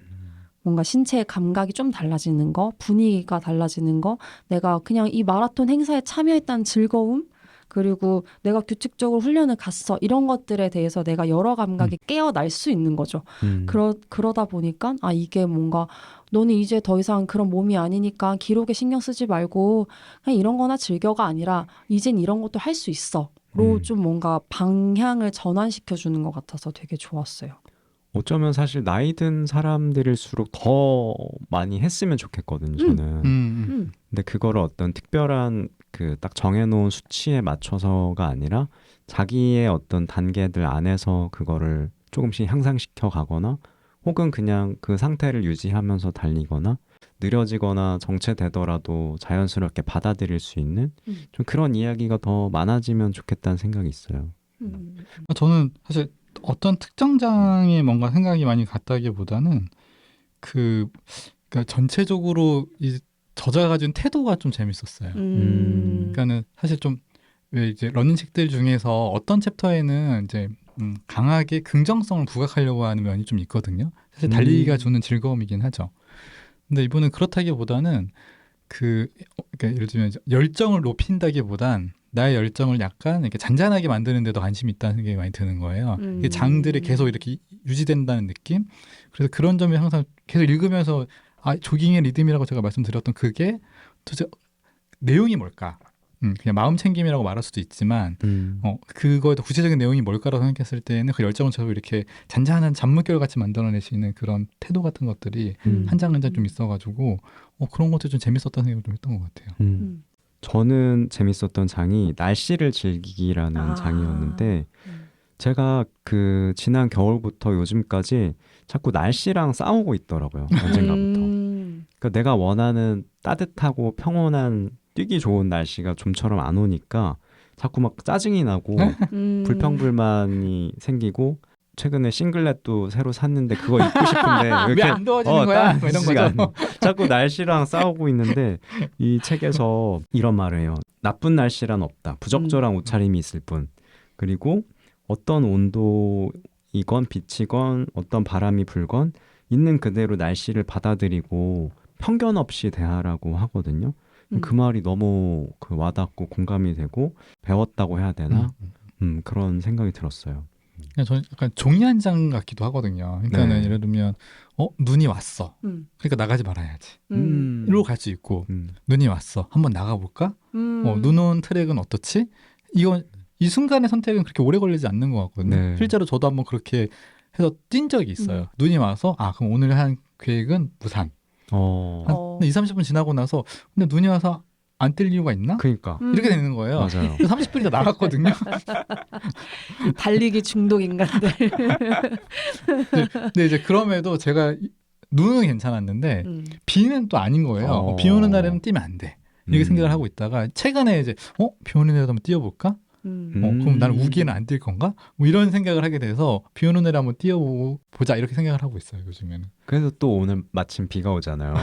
뭔가 신체의 감각이 좀 달라지는 거, 분위기가 달라지는 거, 내가 그냥 이 마라톤 행사에 참여했다는 즐거움, 그리고 내가 규칙적으로 훈련을 갔어, 이런 것들에 대해서 내가 여러 감각이 깨어날 수 있는 거죠. 그러다 보니까 이게 뭔가 너는 이제 더 이상 그런 몸이 아니니까 기록에 신경 쓰지 말고 그냥 이런 거나 즐겨가 아니라 이젠 이런 것도 할 수 있어 로 좀 뭔가 방향을 전환시켜 주는 것 같아서 되게 좋았어요. 어쩌면 사실 나이 든 사람들일수록 더 많이 했으면 좋겠거든요, 저는. 근데 그거를 어떤 특별한 그 딱 정해놓은 수치에 맞춰서가 아니라 자기의 어떤 단계들 안에서 그거를 조금씩 향상시켜 가거나 혹은 그냥 그 상태를 유지하면서 달리거나 느려지거나 정체되더라도 자연스럽게 받아들일 수 있는 좀 그런 이야기가 더 많아지면 좋겠다는 생각이 있어요. 저는 사실 어떤 특정 장에 뭔가 생각이 많이 갔다기보다는 그러니까 전체적으로 이 저자가 가진 태도가 좀 재밌었어요. 그러니까는 사실 좀 왜 이제 러닝 책들 중에서 어떤 챕터에는 이제 강하게 긍정성을 부각하려고 하는 면이 좀 있거든요. 사실 달리기가 주는 즐거움이긴 하죠. 근데 이분은 그렇다기보다는 그러니까 예를 들면 열정을 높인다기보단 나의 열정을 약간 이렇게 잔잔하게 만드는 데도 관심이 있다는 생각이 많이 드는 거예요. 이게 장들이 계속 이렇게 유지된다는 느낌? 그래서 그런 점이 항상 계속 읽으면서 조깅의 리듬이라고 제가 말씀드렸던 그게 도대체 내용이 뭘까? 그냥 마음 챙김이라고 말할 수도 있지만 그거에 더 구체적인 내용이 뭘까라고 생각했을 때는 그 열정을 저도 이렇게 잔잔한 잔물결 같이 만들어낼 수 있는 그런 태도 같은 것들이 한 장 한 장 좀 있어가지고 그런 것도 좀 재밌었다는 생각을 좀 했던 것 같아요. 저는 재밌었던 장이 날씨를 즐기기라는 장이었는데 제가 그 지난 겨울부터 요즘까지 자꾸 날씨랑 싸우고 있더라고요. 언젠가부터. 그러니까 내가 원하는 따뜻하고 평온한 뛰기 좋은 날씨가 좀처럼 안 오니까 자꾸 막 짜증이 나고 불평불만이 생기고 최근에 싱글렛도 새로 샀는데 그거 입고 싶은데 왜 왜 안 더워지는 거야? 뭐 이런 거죠. 자꾸 날씨랑 싸우고 있는데 이 책에서 이런 말을 해요. 나쁜 날씨란 없다. 부적절한 옷차림이 있을 뿐. 그리고 어떤 온도이건 빛이건 어떤 바람이 불건 있는 그대로 날씨를 받아들이고 편견 없이 대하라고 하거든요. 그 말이 너무 그 와닿고 공감이 되고 배웠다고 해야 되나? 그런 생각이 들었어요. 저는 약간 종이 한 장 같기도 하거든요. 그러니까는 네. 예를 들면 눈이 왔어. 그러니까 나가지 말아야지. 일로 갈 수 있고 눈이 왔어. 한번 나가볼까? 눈 온 트랙은 어떻지? 이 순간의 선택은 그렇게 오래 걸리지 않는 것 같거든요. 네. 실제로 저도 한번 그렇게 해서 뛴 적이 있어요. 눈이 와서 그럼 오늘 한 계획은 무산. 한 2, 30분 지나고 나서 근데 눈이 와서 안 뛸 이유가 있나? 그러니까 이렇게 되는 거예요. 맞아요. 30분이 다 나갔거든요. 달리기 중독 인간들. 근데 이제 그럼에도 제가 눈은 괜찮았는데 비는 또 아닌 거예요. 비 오는 날에는 뛰면 안 돼. 이렇게 생각을 하고 있다가 최근에 이제 비 오는 날에도 한번 뛰어볼까? 그럼 나는 우기에는 안 뛸 건가? 뭐 이런 생각을 하게 돼서 비 오는 날에 한번 뛰어보자 이렇게 생각을 하고 있어요 요즘에는. 그래서 또 오늘 마침 비가 오잖아요.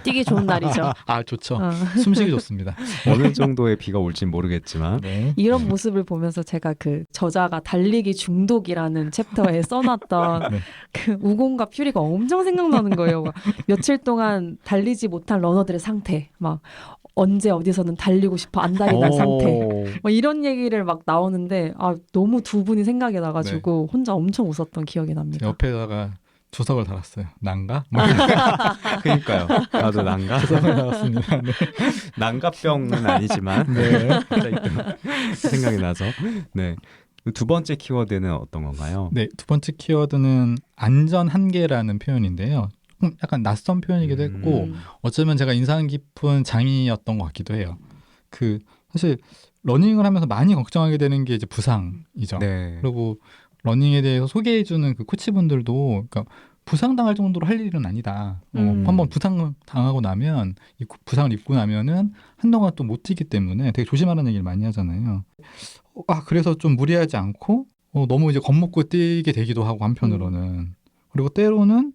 뛰기 좋은 날이죠. 좋죠. 숨쉬기 좋습니다. 어느 정도의 비가 올진 모르겠지만 네. 이런 모습을 보면서 제가 그 저자가 달리기 중독이라는 챕터에 써놨던 네. 그 우공과 퓨리가 엄청 생각나는 거예요. 막 며칠 동안 달리지 못한 러너들의 상태, 막 언제 어디서는 달리고 싶어 안달이 난 상태, 뭐 이런 얘기를 막 나오는데 너무 두 분이 생각이 나가지고 혼자 엄청 웃었던 기억이 납니다. 옆에다가 주석을 달았어요. 난가? 그러니까요. 나도 난가? 주석을 달았습니다. 네. 난가병은 아니지만 네. 갑자기 또 생각이 나서 네. 두 번째 키워드는 어떤 건가요? 네, 두 번째 키워드는 안전 한계라는 표현인데요. 약간 낯선 표현이기도 했고 어쩌면 제가 인상 깊은 장이었던 것 같기도 해요. 사실 러닝을 하면서 많이 걱정하게 되는 게 이제 부상이죠. 네. 그리고 러닝에 대해서 소개해주는 그 코치분들도 그러니까 부상당할 정도로 할 일은 아니다. 한번 부상을 당하고 나면 부상을 입고 나면은 한동안 또 못 뛰기 때문에 되게 조심하라는 얘기를 많이 하잖아요. 그래서 좀 무리하지 않고 너무 이제 겁먹고 뛰게 되기도 하고 한편으로는 그리고 때로는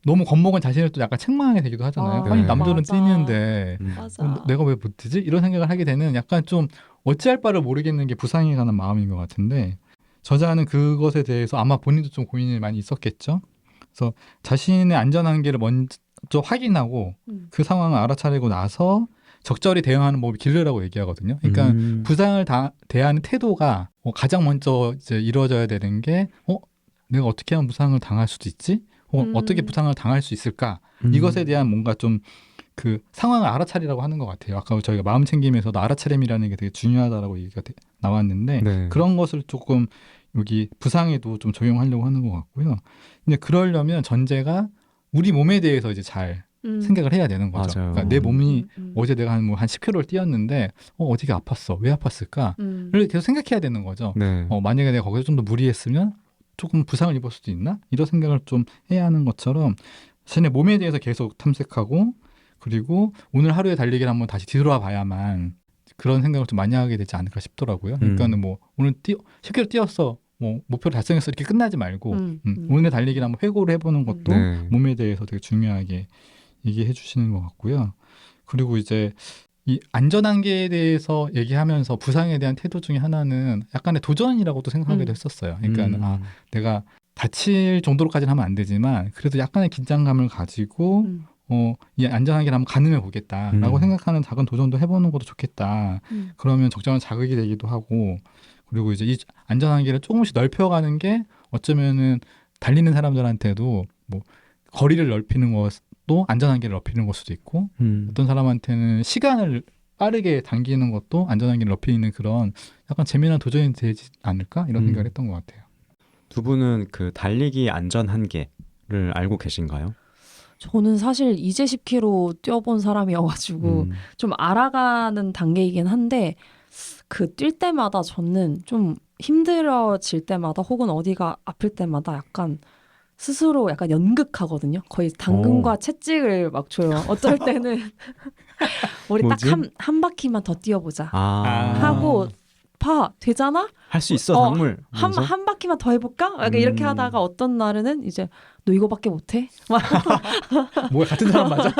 너무 겁먹은 자신을 또 약간 책망하게 되기도 하잖아요. 아니 남들은 맞아. 뛰는데 맞아. 내가 왜 못 뛰지? 이런 생각을 하게 되는 약간 좀 어찌할 바를 모르겠는 게 부상에 관한 마음인 것 같은데 저자는 그것에 대해서 아마 본인도 좀 고민이 많이 있었겠죠. 그래서 자신의 안전 한계를 먼저 확인하고 그 상황을 알아차리고 나서 적절히 대응하는 법이 길르라고 얘기하거든요. 그러니까 부상을 대하는 태도가 가장 먼저 이제 이루어져야 되는 게 내가 어떻게 하면 부상을 당할 수도 있지? 어떻게 부상을 당할 수 있을까? 이것에 대한 뭔가 좀 그 상황을 알아차리라고 하는 것 같아요. 아까 저희가 마음 챙김에서도 알아차림이라는 게 되게 중요하다라고 얘기가 나왔는데 네. 그런 것을 조금 여기 부상에도 좀 적용하려고 하는 것 같고요. 근데 그러려면 전제가 우리 몸에 대해서 이제 잘 생각을 해야 되는 거죠. 맞아요. 그러니까 내 몸이 어제 내가 한 10km를 뛰었는데 어디가 아팠어? 왜 아팠을까?를 계속 생각해야 되는 거죠. 네. 만약에 내가 거기서 좀 더 무리했으면 조금 부상을 입을 수도 있나? 이런 생각을 좀 해야 하는 것처럼 자신의 몸에 대해서 계속 탐색하고 그리고 오늘 하루의 달리기를 한번 다시 뒤돌아 봐야만 그런 생각을 좀 많이 하게 되지 않을까 싶더라고요. 그러니까는 뭐 오늘 10km 뛰었어. 뭐 목표를 달성했어. 이렇게 끝나지 말고 오늘 달리기를 한번 회고를 해보는 것도 네. 몸에 대해서 되게 중요하게 얘기해 주시는 것 같고요. 그리고 이제 이 안전한계에 대해서 얘기하면서 부상에 대한 태도 중에 하나는 약간의 도전이라고도 생각하기도 했었어요. 그러니까 내가 다칠 정도로까지는 하면 안 되지만 그래도 약간의 긴장감을 가지고 이 안전한계를 한번 가늠해 보겠다라고 생각하는 작은 도전도 해보는 것도 좋겠다. 그러면 적정한 자극이 되기도 하고 그리고 이제 이 안전한계를 조금씩 넓혀가는 게 어쩌면은 달리는 사람들한테도 뭐 거리를 넓히는 것도 안전한계를 넓히는 걸 수도 있고 어떤 사람한테는 시간을 빠르게 당기는 것도 안전한계를 넓히는 그런 약간 재미난 도전이 되지 않을까 이런 생각을 했던 것 같아요. 두 분은 그 달리기 안전 한계를 알고 계신가요? 저는 사실 이제 10km 뛰어본 사람이어가지고 좀 알아가는 단계이긴 한데 그 뛸 때마다 저는 좀 힘들어질 때마다 혹은 어디가 아플 때마다 약간 스스로 약간 연극하거든요. 거의 당근과 채찍을 막 줘요. 어떨 때는 우리 뭐지? 딱 한 바퀴만 더 뛰어보자. 아. 하고 봐 되잖아? 할 수 있어, 어, 작물. 하면서? 한 바퀴만 더 해볼까? 약간 이렇게 하다가 어떤 날에는 이제 너 이거밖에 못해? 막 뭐야 같은 사람 맞아?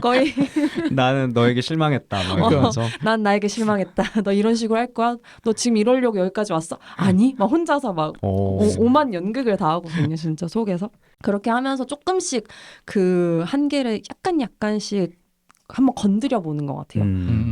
거의 나는 너에게 실망했다. 막 이러면서. 난 나에게 실망했다. 너 이런 식으로 할 거야? 너 지금 이러려고 여기까지 왔어? 아니? 막 혼자서 막 오. 오만 연극을 다 하거든요. 진짜 속에서. 그렇게 하면서 조금씩 그 한계를 약간씩 한번 건드려 보는 것 같아요.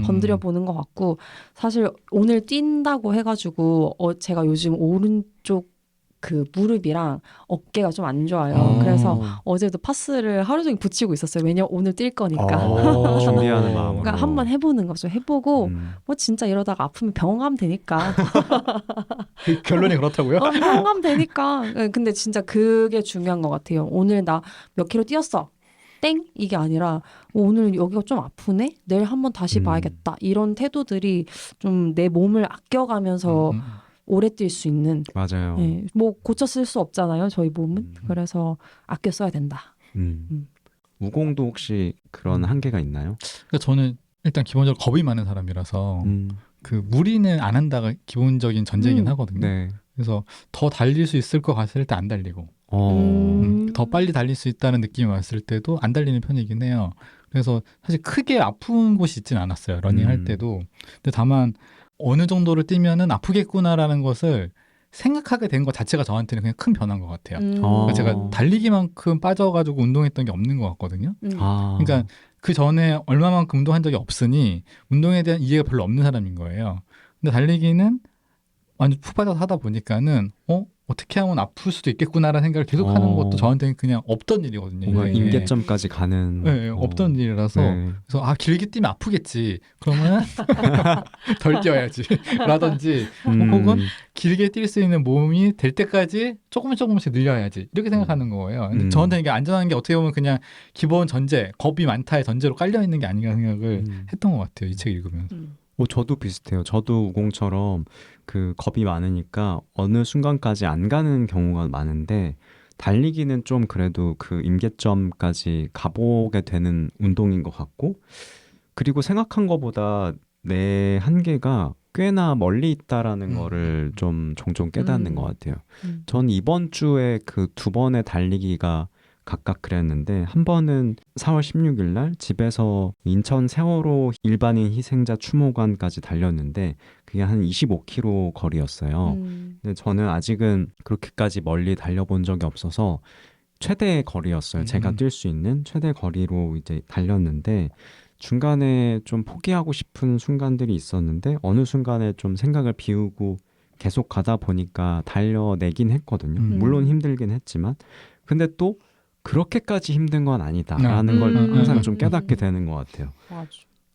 건드려 보는 것 같고 사실 오늘 뛴다고 해가지고 제가 요즘 오른쪽 그 무릎이랑 어깨가 좀 안 좋아요. 그래서 어제도 파스를 하루 종일 붙이고 있었어요. 왜냐면 오늘 뛸 거니까. 준비하는 마음으로. 그러니까 한번 해보는 거죠. 해보고 뭐 진짜 이러다가 아프면 병원 가면 되니까. 그 결론이 그렇다고요? 병원 가면 되니까. 근데 진짜 그게 중요한 것 같아요. 오늘 나 몇 킬로 뛰었어. 땡 이게 아니라 오늘 여기가 좀 아프네 내일 한번 다시 봐야겠다 이런 태도들이 좀 내 몸을 아껴가면서 오래 뛸 수 있는 맞아요. 네, 뭐 고쳐 쓸 수 없잖아요 저희 몸은 그래서 아껴 써야 된다. 우공도 혹시 그런 한계가 있나요? 그러니까 저는 일단 기본적으로 겁이 많은 사람이라서 그 무리는 안 한다가 기본적인 전제이긴 하거든요. 네. 그래서 더 달릴 수 있을 것 같을 때 안 달리고 더 빨리 달릴 수 있다는 느낌이 왔을 때도 안 달리는 편이긴 해요. 그래서 사실 크게 아픈 곳이 있진 않았어요. 러닝할 때도. 근데 다만 어느 정도를 뛰면은 아프겠구나라는 것을 생각하게 된 것 자체가 저한테는 그냥 큰 변화인 것 같아요. 그러니까 제가 달리기만큼 빠져가지고 운동했던 게 없는 것 같거든요. 그러니까 그 전에 얼마만큼 운동한 적이 없으니 운동에 대한 이해가 별로 없는 사람인 거예요. 근데 달리기는 완전 푹 빠져서 하다 보니까는 어떻게 하면 아플 수도 있겠구나라는 생각을 계속 하는 것도 저한테는 그냥 없던 일이거든요. 뭔가 이게. 임계점까지 가는 네, 없던 일이라서 그래서 길게 뛰면 아프겠지. 그러면 덜 뛰어야지. 라든지 혹은 길게 뛸 수 있는 몸이 될 때까지 조금씩 늘려야지. 이렇게 생각하는 거예요. 근데 저한테는 이게 안전한 게 어떻게 보면 그냥 기본 전제, 겁이 많다의 전제로 깔려 있는 게 아닌가 생각을 했던 것 같아요. 이 책 읽으면서. 저도 비슷해요. 저도 우공처럼 그 겁이 많으니까 어느 순간까지 안 가는 경우가 많은데 달리기는 좀 그래도 그 임계점까지 가보게 되는 운동인 것 같고 그리고 생각한 것보다 내 한계가 꽤나 멀리 있다라는 거를 좀 종종 깨닫는 것 같아요. 전 이번 주에 그 2번의 달리기가 각각 그랬는데 한 번은 4월 16일 날 집에서 인천 세월호 일반인 희생자 추모관까지 달렸는데 그게 한 25km 거리였어요. 근데 저는 아직은 그렇게까지 멀리 달려본 적이 없어서 최대 거리였어요. 제가 뛸 수 있는 최대 거리로 이제 달렸는데 중간에 좀 포기하고 싶은 순간들이 있었는데 어느 순간에 좀 생각을 비우고 계속 가다 보니까 달려내긴 했거든요. 물론 힘들긴 했지만 근데 또 그렇게까지 힘든 건 아니다라는 걸 항상 좀 깨닫게 되는 것 같아요. 맞아.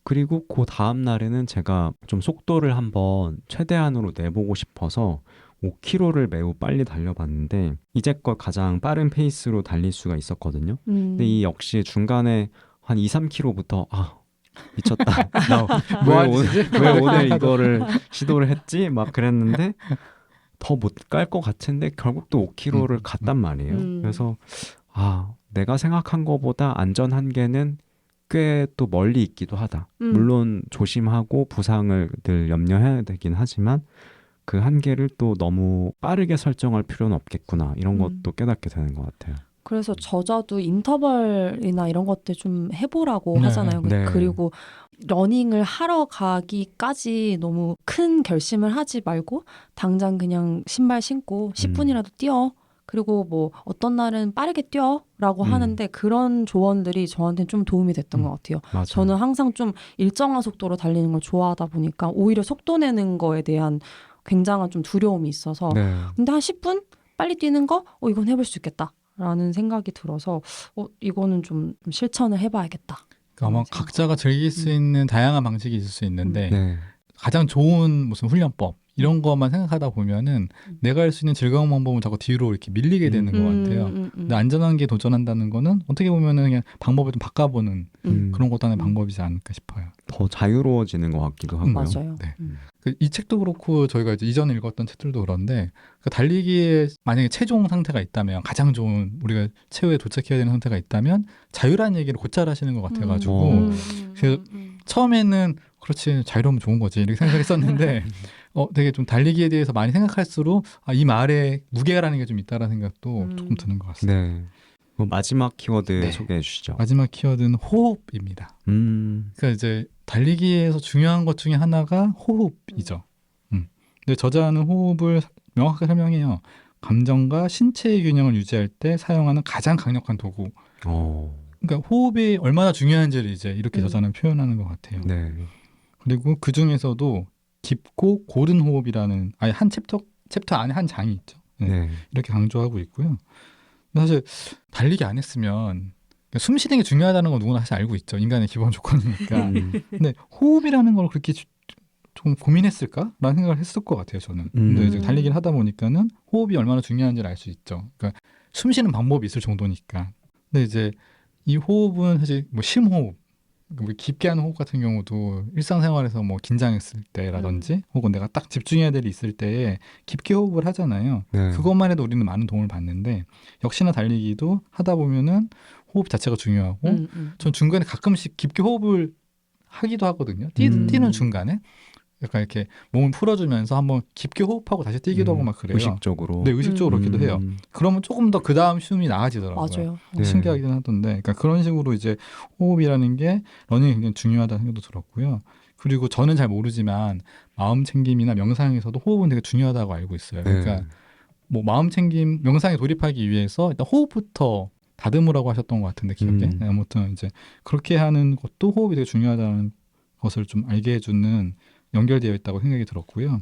그리고 그 다음 날에는 제가 좀 속도를 한번 최대한으로 내보고 싶어서 5km를 매우 빨리 달려봤는데 이제껏 가장 빠른 페이스로 달릴 수가 있었거든요. 근데 이 역시 중간에 한 2, 3km부터 미쳤다. 왜 오늘 이거를 시도를 했지? 막 그랬는데 더 못 갈 것 같은데 결국 또 5km를 갔단 말이에요. 그래서 내가 생각한 것보다 안전 한계는 꽤 또 멀리 있기도 하다. 물론 조심하고 부상을 늘 염려해야 되긴 하지만 그 한계를 또 너무 빠르게 설정할 필요는 없겠구나. 이런 것도 깨닫게 되는 것 같아요. 그래서 저자도 인터벌이나 이런 것들 좀 해보라고 하잖아요. 네. 그리고 러닝을 하러 가기까지 너무 큰 결심을 하지 말고 당장 그냥 신발 신고 10분이라도 뛰어. 그리고 뭐 어떤 날은 빠르게 뛰어라고 하는데 그런 조언들이 저한테는 좀 도움이 됐던 것 같아요. 맞아요. 저는 항상 좀 일정한 속도로 달리는 걸 좋아하다 보니까 오히려 속도 내는 거에 대한 굉장한 좀 두려움이 있어서 근데 한 10분 빨리 뛰는 거 이건 해볼 수 있겠다라는 생각이 들어서 이거는 좀 실천을 해봐야겠다. 그러니까 아마 각자가 즐길 수 있는 다양한 방식이 있을 수 있는데 가장 좋은 무슨 훈련법 이런 것만 생각하다 보면은 내가 할 수 있는 즐거운 방법은 자꾸 뒤로 이렇게 밀리게 되는 것 같아요. 근데 안전한게 도전한다는 거는 어떻게 보면은 그냥 방법을 좀 바꿔보는 그런 것도 하나의 방법이지 않을까 싶어요. 더 자유로워지는 것 같기도 하고요. 맞아요. 네. 이 책도 그렇고 저희가 이제 이전에 읽었던 책들도 그런데 그 달리기에 만약에 최종 상태가 있다면 가장 좋은 우리가 최후에 도착해야 되는 상태가 있다면 자유라는 얘기를 곧잘 하시는 것 같아가지고 그래서 처음에는 그렇지 자유로우면 좋은 거지 이렇게 생각했었는데 되게 좀 달리기에 대해서 많이 생각할수록 이 말에 무게라는 게 좀 있다라는 생각도 조금 드는 것 같습니다. 네. 마지막 키워드 소개해 주시죠. 마지막 키워드는 호흡입니다. 그러니까 이제 달리기에서 중요한 것 중에 하나가 호흡이죠. 근데 저자는 호흡을 명확하게 설명해요. 감정과 신체의 균형을 유지할 때 사용하는 가장 강력한 도구. 그러니까 호흡이 얼마나 중요한지를 이제 이렇게 저자는 표현하는 것 같아요. 네. 그리고 그 중에서도 깊고 고른 호흡이라는 아예 한 챕터 안에 한 장이 있죠. 네. 이렇게 강조하고 있고요. 사실 달리기 안 했으면 숨 쉬는 게 중요하다는 건 누구나 사실 알고 있죠. 인간의 기본 조건이니까. 근데 호흡이라는 걸 그렇게 좀 고민했을까라는 생각을 했을 것 같아요. 저는. 근데 이제 달리기를 하다 보니까는 호흡이 얼마나 중요한지를 알 수 있죠. 그러니까 숨 쉬는 방법이 있을 정도니까. 근데 이제 이 호흡은 사실 뭐 심호흡, 우리 깊게 하는 호흡 같은 경우도 일상생활에서 뭐 긴장했을 때라든지 혹은 내가 딱 집중해야 될 일이 있을 때에 깊게 호흡을 하잖아요. 네. 그것만 해도 우리는 많은 도움을 받는데 역시나 달리기도 하다 보면은 호흡 자체가 중요하고 전 중간에 가끔씩 깊게 호흡을 하기도 하거든요. 뛰는 중간에 약간 이렇게 몸을 풀어주면서 한번 깊게 호흡하고 다시 뛰기도 하고 막 그래요. 의식적으로. 네, 의식적으로 그렇기도 해요. 그러면 조금 더 그 다음 숨이 나아지더라고요. 맞아요. 네. 신기하긴 하던데, 그러니까 그런 식으로 이제 호흡이라는 게 러닝이 굉장히 중요하다는 생각도 들었고요. 그리고 저는 잘 모르지만 마음 챙김이나 명상에서도 호흡은 되게 중요하다고 알고 있어요. 그러니까 뭐 마음 챙김, 명상에 돌입하기 위해서 일단 호흡부터 다듬으라고 하셨던 것 같은데 기억에. 아무튼 이제 그렇게 하는 것도 호흡이 되게 중요하다는 것을 좀 알게 해주는 연결되어 있다고 생각이 들었고요.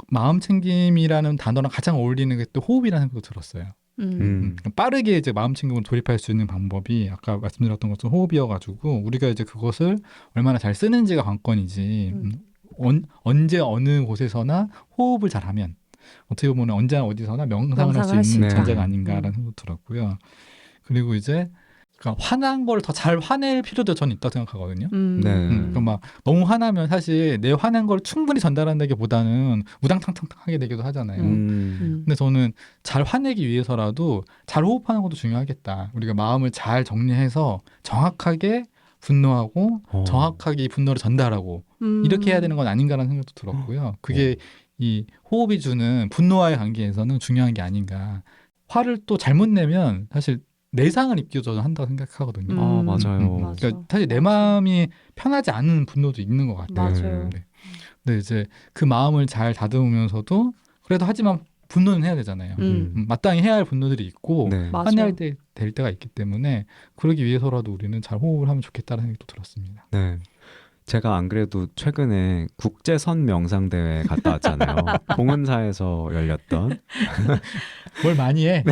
마음 챙김이라는 단어랑 가장 어울리는 게 또 호흡이라는 생각도 들었어요. 빠르게 이제 마음 챙김으로 돌입할 수 있는 방법이 아까 말씀드렸던 것처럼 호흡이어가지고 우리가 이제 그것을 얼마나 잘 쓰는지가 관건이지. 언제 어느 곳에서나 호흡을 잘하면 어떻게 보면 언제 어디서나 명상을 할 수 있는 존재가 아닌가라는 생각도 들었고요. 그리고 이제 그러니까 화난 걸 더 잘 화낼 필요도 저는 있다고 생각하거든요. 그러니까 막 너무 화나면 사실 내 화난 걸 충분히 전달한다기보다는 우당탕탕하게 되기도 하잖아요. 근데 저는 잘 화내기 위해서라도 잘 호흡하는 것도 중요하겠다. 우리가 마음을 잘 정리해서 정확하게 분노하고 정확하게 이 분노를 전달하고 이렇게 해야 되는 건 아닌가라는 생각도 들었고요. 그게 이 호흡이 주는 분노와의 관계에서는 중요한 게 아닌가. 화를 또 잘못 내면 사실 내상을 입기도 저는 한다고 생각하거든요. 맞아요. 그러니까 사실 내 마음이 편하지 않은 분노도 있는 것 같아요. 맞아요. 네. 근데 이제 그 마음을 잘 다듬으면서도 그래도 하지만 분노는 해야 되잖아요. 마땅히 해야 할 분노들이 있고 화내야 될 때가 있기 때문에 그러기 위해서라도 우리는 잘 호흡을 하면 좋겠다는 생각도 들었습니다. 네. 제가 안 그래도 최근에 국제선 명상대회 갔다 왔잖아요. 봉은사에서 열렸던. 뭘 많이 해?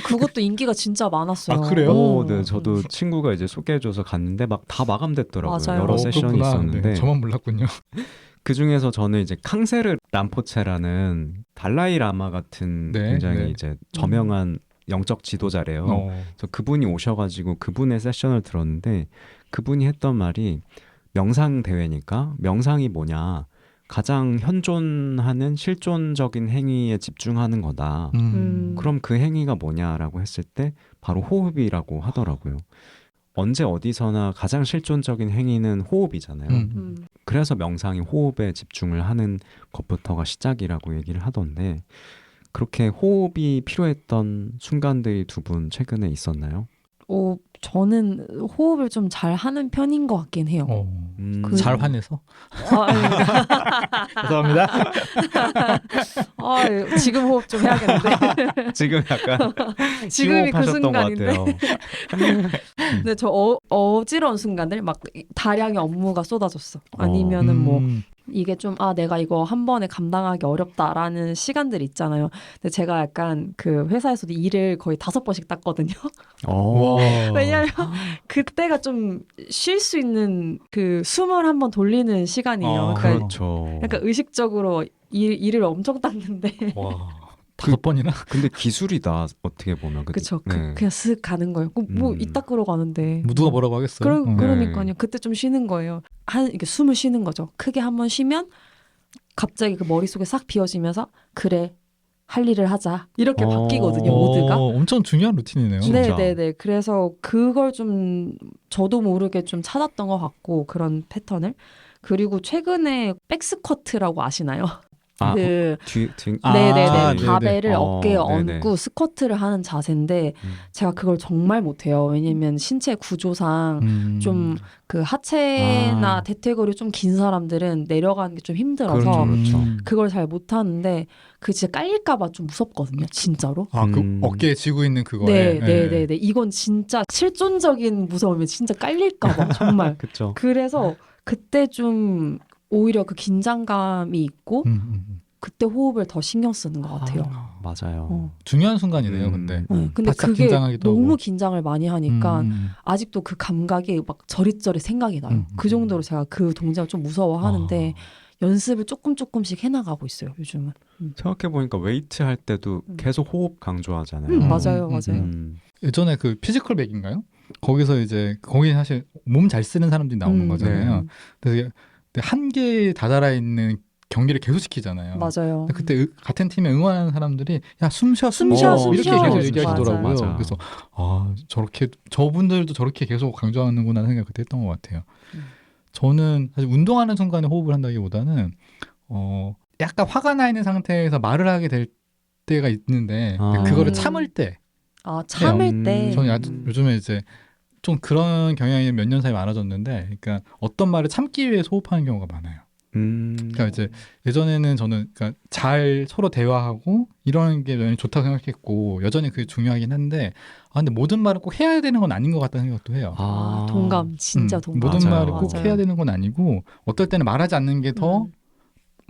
그것도 인기가 진짜 많았어요. 아, 그래요? 네, 저도 친구가 이제 소개해줘서 갔는데 막 다 마감됐더라고요. 맞아요. 여러 세션이 그렇구나. 있었는데. 네, 저만 몰랐군요. 그 중에서 저는 이제 캉세르 람포체라는 달라이 라마 같은 굉장히 이제 저명한 영적 지도자래요. 그래서 그분이 오셔가지고 그분의 세션을 들었는데 그분이 했던 말이 명상 대회니까 명상이 뭐냐 가장 현존하는 실존적인 행위에 집중하는 거다. 그럼 그 행위가 뭐냐라고 했을 때 바로 호흡이라고 하더라고요. 언제 어디서나 가장 실존적인 행위는 호흡이잖아요. 그래서 명상이 호흡에 집중을 하는 것부터가 시작이라고 얘기를 하던데 그렇게 호흡이 필요했던 순간들이 두 분 최근에 있었나요? 저는 호흡을 좀 잘하는 편인 것 같긴 해요. 잘 화내서? 죄송합니다. 지금 호흡 좀 해야겠는데. 지금 약간 지금이 그 순간인데. 것 같아요. 근데 저 어지러운 순간들 막 다량의 업무가 쏟아졌어. 아니면은 뭐 이게 좀 내가 이거 한 번에 감당하기 어렵다라는 시간들 있잖아요. 근데 제가 약간 그 회사에서도 일을 거의 5번씩 땄거든요. 왜냐면 그때가 좀 쉴 수 있는 그 숨을 한번 돌리는 시간이에요. 그러니까 그렇죠. 약간 의식적으로 일을 엄청 땄는데. 와. 5번이나? 근데 기술이다 어떻게 보면. 그쵸. 네. 그냥 쓱 가는 거예요. 뭐 이따 끌어 가는데. 누가 뭐라고 하겠어요? 그러니까요. 그때 좀 쉬는 거예요. 이렇게 숨을 쉬는 거죠. 크게 한번 쉬면 갑자기 그 머릿속에 싹 비워지면서 그래 할 일을 하자 이렇게 바뀌거든요. 모드가. 엄청 중요한 루틴이네요. 네네네. 그래서 그걸 좀 저도 모르게 좀 찾았던 것 같고 그런 패턴을. 그리고 최근에 백스쿼트라고 아시나요? 네네네. 바벨을 어깨에 네네. 얹고 스쿼트를 하는 자세인데 제가 그걸 정말 못해요. 왜냐면 신체 구조상 좀 그 하체나 대퇴골이 좀 긴 사람들은 내려가는 게 좀 힘들어서 그렇죠. 그걸 잘 못하는데 그 진짜 깔릴까봐 좀 무섭거든요. 진짜로. 그 어깨에 쥐고 있는 그거에. 네네네. 이건 진짜 실존적인 무서움이 진짜 깔릴까봐 정말. 그렇죠. 그래서 그때 좀 오히려 그 긴장감이 있고 그때 호흡을 더 신경 쓰는 것 같아요. 맞아요. 중요한 순간이네요. 근데 근데 그게 너무 하고. 긴장을 많이 하니까 아직도 그 감각이 막 저릿저릿 생각이 나요. 그 정도로 제가 그 동작을 좀 무서워하는데 연습을 조금씩 해나가고 있어요. 요즘은. 생각해보니까 웨이트 할 때도 계속 호흡 강조하잖아요. 맞아요. 예전에 그 피지컬백인가요? 거기서 이제 거기 사실 몸 잘 쓰는 사람들이 나오는 거잖아요. 네. 그래서 한계에 다다라 있는 경기를 계속 시키잖아요. 맞아요. 그때 같은 팀에 응원하는 사람들이 야 숨 쉬어 이렇게 계속 얘기하시더라고요. 맞아. 그래서 저렇게 저분들도 저렇게 계속 강조하는구나 생각 그때 했던 것 같아요. 저는 사실 운동하는 순간에 호흡을 한다기보다는 약간 화가 나 있는 상태에서 말을 하게 될 때가 있는데 그거를 참을 때. 참을 때. 저는 요즘에 이제 좀 그런 경향이 몇 년 사이에 많아졌는데, 그러니까 어떤 말을 참기 위해서 호흡하는 경우가 많아요. 그러니까 이제 예전에는 저는 그러니까 잘 서로 대화하고 이런 게 여전히 좋다고 생각했고 여전히 그게 중요하긴 한데 근데 모든 말을 꼭 해야 되는 건 아닌 것 같다는 생각도 해요. 동감, 진짜 동감. 모든 맞아요. 말을 꼭 해야 되는 건 아니고 어떨 때는 말하지 않는 게 더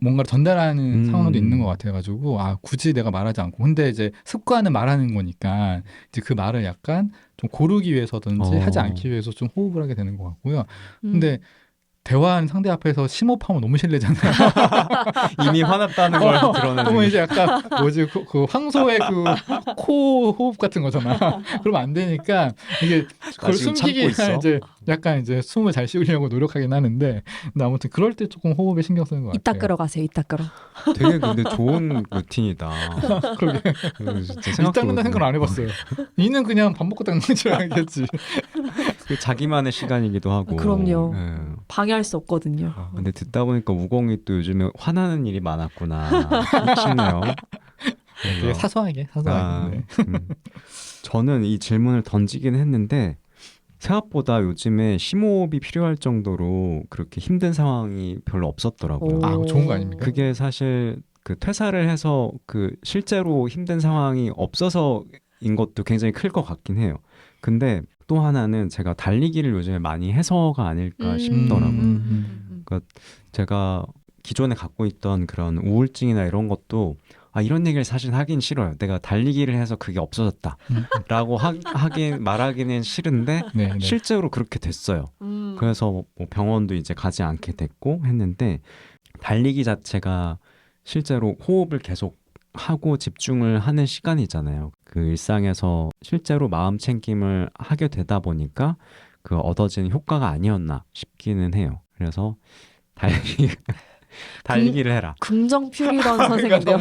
뭔가를 전달하는 상황도 있는 것 같아가지고 굳이 내가 말하지 않고 근데 이제 습관은 말하는 거니까 이제 그 말을 약간 좀 고르기 위해서든지 하지 않기 위해서 좀 호흡을 하게 되는 것 같고요. 근데 대화하는 상대 앞에서 심호흡하면 너무 실례잖아요. 이미 화났다는 걸 드러내는. 그러면 이제 약간 그 황소의 그 코 호흡 같은 거잖아. 그러면 안 되니까 이게 그걸 숨기기 위해 이제 약간 이제 숨을 잘 쉬우려고 노력하긴 하는데 근데 아무튼 그럴 때 조금 호흡에 신경 쓰는 것 같아요. 이따 끌어가세요. 이따 끌어. 되게 근데 좋은 루틴이다. 그러게. 이 닦는다는 건 안 해봤어요. 이는 그냥 밥 먹고 닦는 줄 알겠지. 그 자기만의 시간이기도 하고. 그럼요. 방해할 수 없거든요. 근데 듣다 보니까 우공이 또 요즘에 화나는 일이 많았구나 싶네요. 되게 사소하게. 네. 저는 이 질문을 던지긴 했는데 생각보다 요즘에 심호흡이 필요할 정도로 그렇게 힘든 상황이 별로 없었더라고요. 좋은 거 아닙니까? 그게 사실 그 퇴사를 해서 그 실제로 힘든 상황이 없어서인 것도 굉장히 클 것 같긴 해요. 근데 또 하나는 제가 달리기를 요즘에 많이 해서가 아닐까 싶더라고요. 그러니까 제가 기존에 갖고 있던 그런 우울증이나 이런 것도 이런 얘기를 사실 하긴 싫어요. 내가 달리기를 해서 그게 없어졌다 라고 말하기는 싫은데 네. 실제로 그렇게 됐어요. 그래서 뭐 병원도 이제 가지 않게 됐고 했는데 달리기 자체가 실제로 호흡을 계속 하고 집중을 하는 시간이잖아요. 그 일상에서 실제로 마음 챙김을 하게 되다 보니까 그 얻어지는 효과가 아니었나 싶기는 해요. 그래서 달리기를 해라. 긍정 퓨리런 선생님인데요.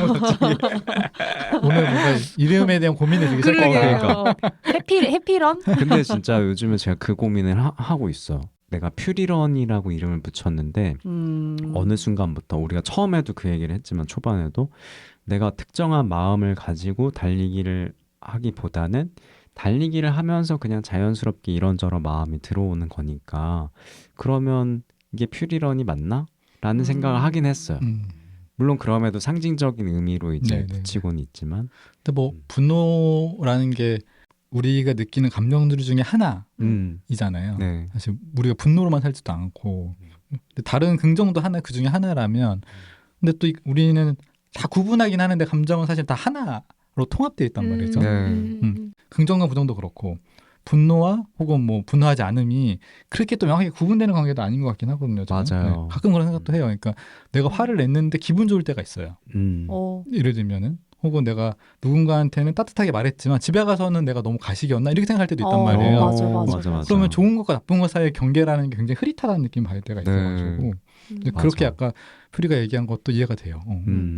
오늘 뭔가 이름에 대한 고민을 되게 그러니까. 해피런? 근데 진짜 요즘에 제가 그 고민을 하고 있어요. 내가 퓨리런이라고 이름을 붙였는데 어느 순간부터 우리가 처음에도 그 얘기를 했지만 초반에도 내가 특정한 마음을 가지고 달리기를 하기보다는 달리기를 하면서 그냥 자연스럽게 이런저런 마음이 들어오는 거니까 그러면 이게 퓨리런이 맞나? 라는 생각을 하긴 했어요. 물론 그럼에도 상징적인 의미로 이제 붙이고는 있지만 근데 뭐 분노라는 게 우리가 느끼는 감정들 중에 하나이잖아요. 네. 사실 우리가 분노로만 살지도 않고 다른 긍정도 그 중에 하나라면 근데 또 우리는 다 구분하긴 하는데 감정은 사실 다 하나로 통합되어 있단 말이죠. 긍정과 부정도 그렇고 분노와 혹은 뭐 분노하지 않음이 그렇게 또 명확하게 구분되는 관계도 아닌 것 같긴 하거든요. 저는. 맞아요. 네, 가끔 그런 생각도 해요. 그러니까 내가 화를 냈는데 기분 좋을 때가 있어요. 예를 들면은 혹은 내가 누군가한테는 따뜻하게 말했지만 집에 가서는 내가 너무 가식이었나 이렇게 생각할 때도 있단 말이에요. 맞아. 그러면 좋은 것과 나쁜 것 사이의 경계라는 게 굉장히 흐릿하다는 느낌을 받을 때가 있어가지고 그렇게 아까 퓨리가 얘기한 것도 이해가 돼요.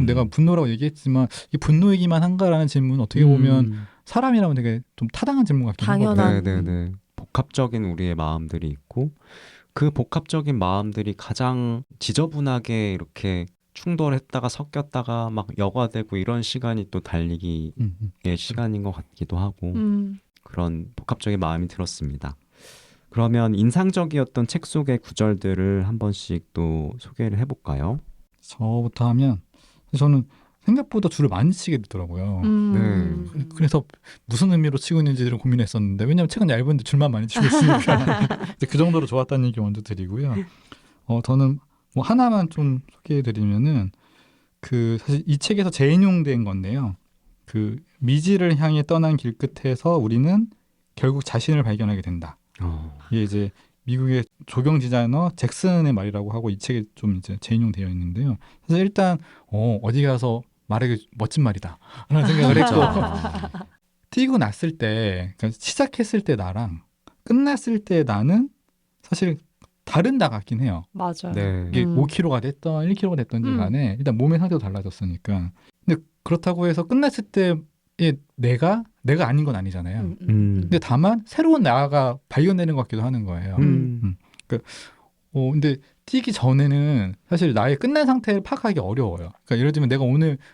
내가 분노라고 얘기했지만 이게 분노 얘기만 한가라는 질문은 어떻게 보면 사람이라면 되게 좀 타당한 질문 같긴 당연한. 하거든요. 복합적인 우리의 마음들이 있고 그 복합적인 마음들이 가장 지저분하게 이렇게 충돌했다가 섞였다가 막 여과되고 이런 시간이 또 달리기의 시간인 것 같기도 하고 그런 복합적인 마음이 들었습니다. 그러면 인상적이었던 책 속의 구절들을 한 번씩 또 소개를 해볼까요? 저부터 하면 저는 생각보다 줄을 많이 치게 되더라고요. 그래서 무슨 의미로 치고 있는지를 고민했었는데 왜냐하면 책은 얇은데 줄만 많이 치고 있으니까 그 정도로 좋았다는 얘기 먼저 드리고요. 저는 뭐 하나만 좀 소개해드리면은 그 사실 이 책에서 재인용된 건데요. 그 미지를 향해 떠난 길 끝에서 우리는 결국 자신을 발견하게 된다. 이게 이제 미국의 조경 디자이너 잭슨의 말이라고 하고 이 책에 좀 이제 재인용되어 있는데요. 그래서 일단 어디 가서 말하기 멋진 말이다 라는 생각을 했고 뛰고 났을 때 그러니까 시작했을 때 나랑 끝났을 때 나는 사실 다른 나 같긴 해요. 맞아요. 네. 이게 5kg가 됐던 1kg가 됐던지 간에 일단 몸의 상태도 달라졌으니까. 근데 그렇다고 해서 끝났을 때의 내가 아닌 건 아니잖아요. 근데 다만 새로운 나가 발견되는 것 같기도 하는 거예요. 그러니까 근데 뛰기 전에는 사실 나의 끝난 상태를 파악하기 어려워요. 그러니까 예를 들면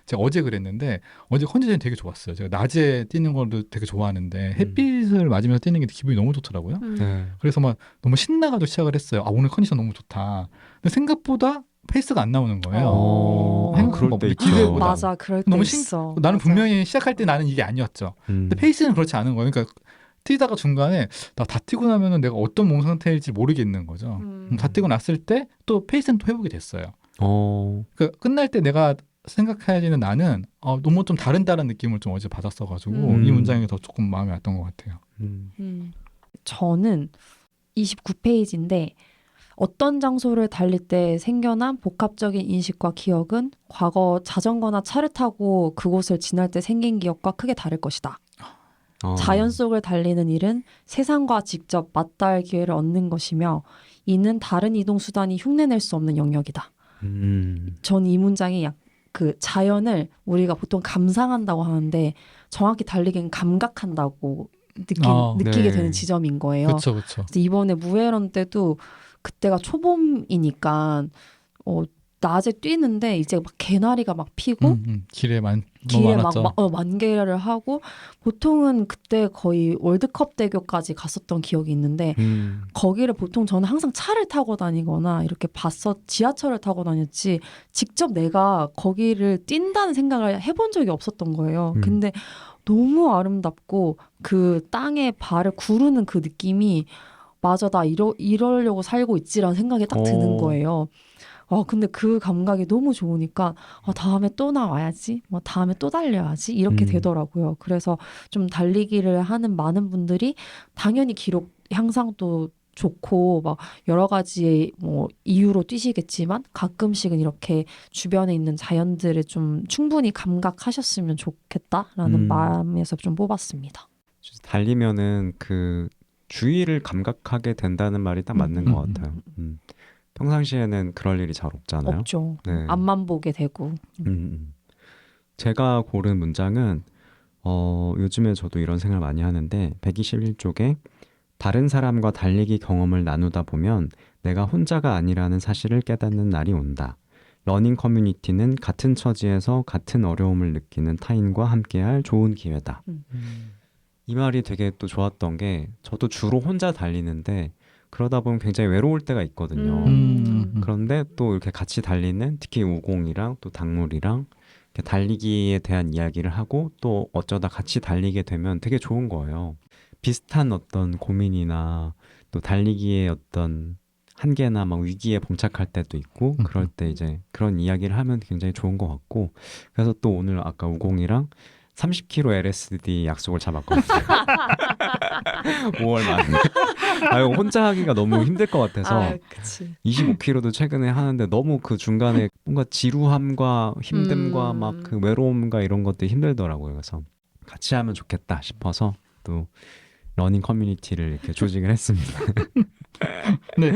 제가 어제 그랬는데 어제 컨디션이 되게 좋았어요. 제가 낮에 뛰는 것도 되게 좋아하는데 햇빛을 맞으면서 뛰는 게 기분이 너무 좋더라고요. 네. 그래서 막 너무 신나가지고 시작을 했어요. 오늘 컨디션 너무 좋다. 근데 생각보다 페이스가 안 나오는 거예요. 그럴 때 있죠. 기대보다. 맞아, 그럴 때 너무 있어. 나는 맞아. 분명히 시작할 때 나는 이게 아니었죠. 근데 페이스는 그렇지 않은 거예요. 그러니까 뛰다가 중간에 나 다 뛰고 나면은 내가 어떤 몸 상태일지 모르겠는 거죠. 다 뛰고 났을 때 또 페이스는 또 회복이 됐어요. 그러니까 끝날 때 내가 생각해야지는 나는 너무 좀 다른 느낌을 좀 어제 받았어가지고 이 문장이 더 조금 마음에 왔던 것 같아요. 저는 29페이지인데 어떤 장소를 달릴 때 생겨난 복합적인 인식과 기억은 과거 자전거나 차를 타고 그곳을 지날 때 생긴 기억과 크게 다를 것이다. 자연 속을 달리는 일은 세상과 직접 맞닿을 기회를 얻는 것이며 이는 다른 이동 수단이 흉내낼 수 없는 영역이다. 전 이 문장이 그 자연을 우리가 보통 감상한다고 하는데 정확히 달리기는 감각한다고 느끼게 되는 지점인 거예요. 그렇죠. 이번에 무에런 때도 그때가 초봄이니까 낮에 뛰는데 이제 막 개나리가 막 피고 길에 막 만개를 하고 보통은 그때 거의 월드컵 대교까지 갔었던 기억이 있는데 거기를 보통 저는 항상 차를 타고 다니거나 이렇게 지하철을 타고 다녔지 직접 내가 거기를 뛴다는 생각을 해본 적이 없었던 거예요. 근데 너무 아름답고 그 땅에 발을 구르는 그 느낌이 맞아, 나 이러려고 살고 있지라는 생각이 딱 드는 거예요. 근데 그 감각이 너무 좋으니까 다음에 또 나와야지, 뭐 다음에 또 달려야지 이렇게 되더라고요. 그래서 좀 달리기를 하는 많은 분들이 당연히 기록 향상도 좋고 막 여러 가지 뭐 이유로 뛰시겠지만 가끔씩은 이렇게 주변에 있는 자연들을 좀 충분히 감각하셨으면 좋겠다라는 마음에서 좀 뽑았습니다. 달리면은 그 주위를 감각하게 된다는 말이 딱 맞는 것 같아요. 평상시에는 그럴 일이 잘 없잖아요. 없죠. 네. 앞만 보게 되고. 제가 고른 문장은 요즘에 저도 이런 생각을 많이 하는데 121쪽에 다른 사람과 달리기 경험을 나누다 보면 내가 혼자가 아니라는 사실을 깨닫는 날이 온다. 러닝 커뮤니티는 같은 처지에서 같은 어려움을 느끼는 타인과 함께할 좋은 기회다. 이 말이 되게 또 좋았던 게 저도 주로 혼자 달리는데 그러다 보면 굉장히 외로울 때가 있거든요. 그런데 또 이렇게 같이 달리는 특히 우공이랑 또 당물이랑 이렇게 달리기에 대한 이야기를 하고 또 어쩌다 같이 달리게 되면 되게 좋은 거예요. 비슷한 어떤 고민이나 또 달리기의 어떤 한계나 막 위기에 봉착할 때도 있고 그럴 때 이제 그런 이야기를 하면 굉장히 좋은 것 같고 그래서 또 오늘 아까 우공이랑 30kg LSD 약속을 잡았거든요. 5월 말에. 이거 혼자 하기가 너무 힘들 것 같아서 그치. 25kg도 최근에 하는데 너무 그 중간에 뭔가 지루함과 힘듦과 막 그 외로움과 이런 것들이 힘들더라고요. 그래서 같이 하면 좋겠다 싶어서 또 러닝 커뮤니티를 이렇게 조직을 했습니다. 근데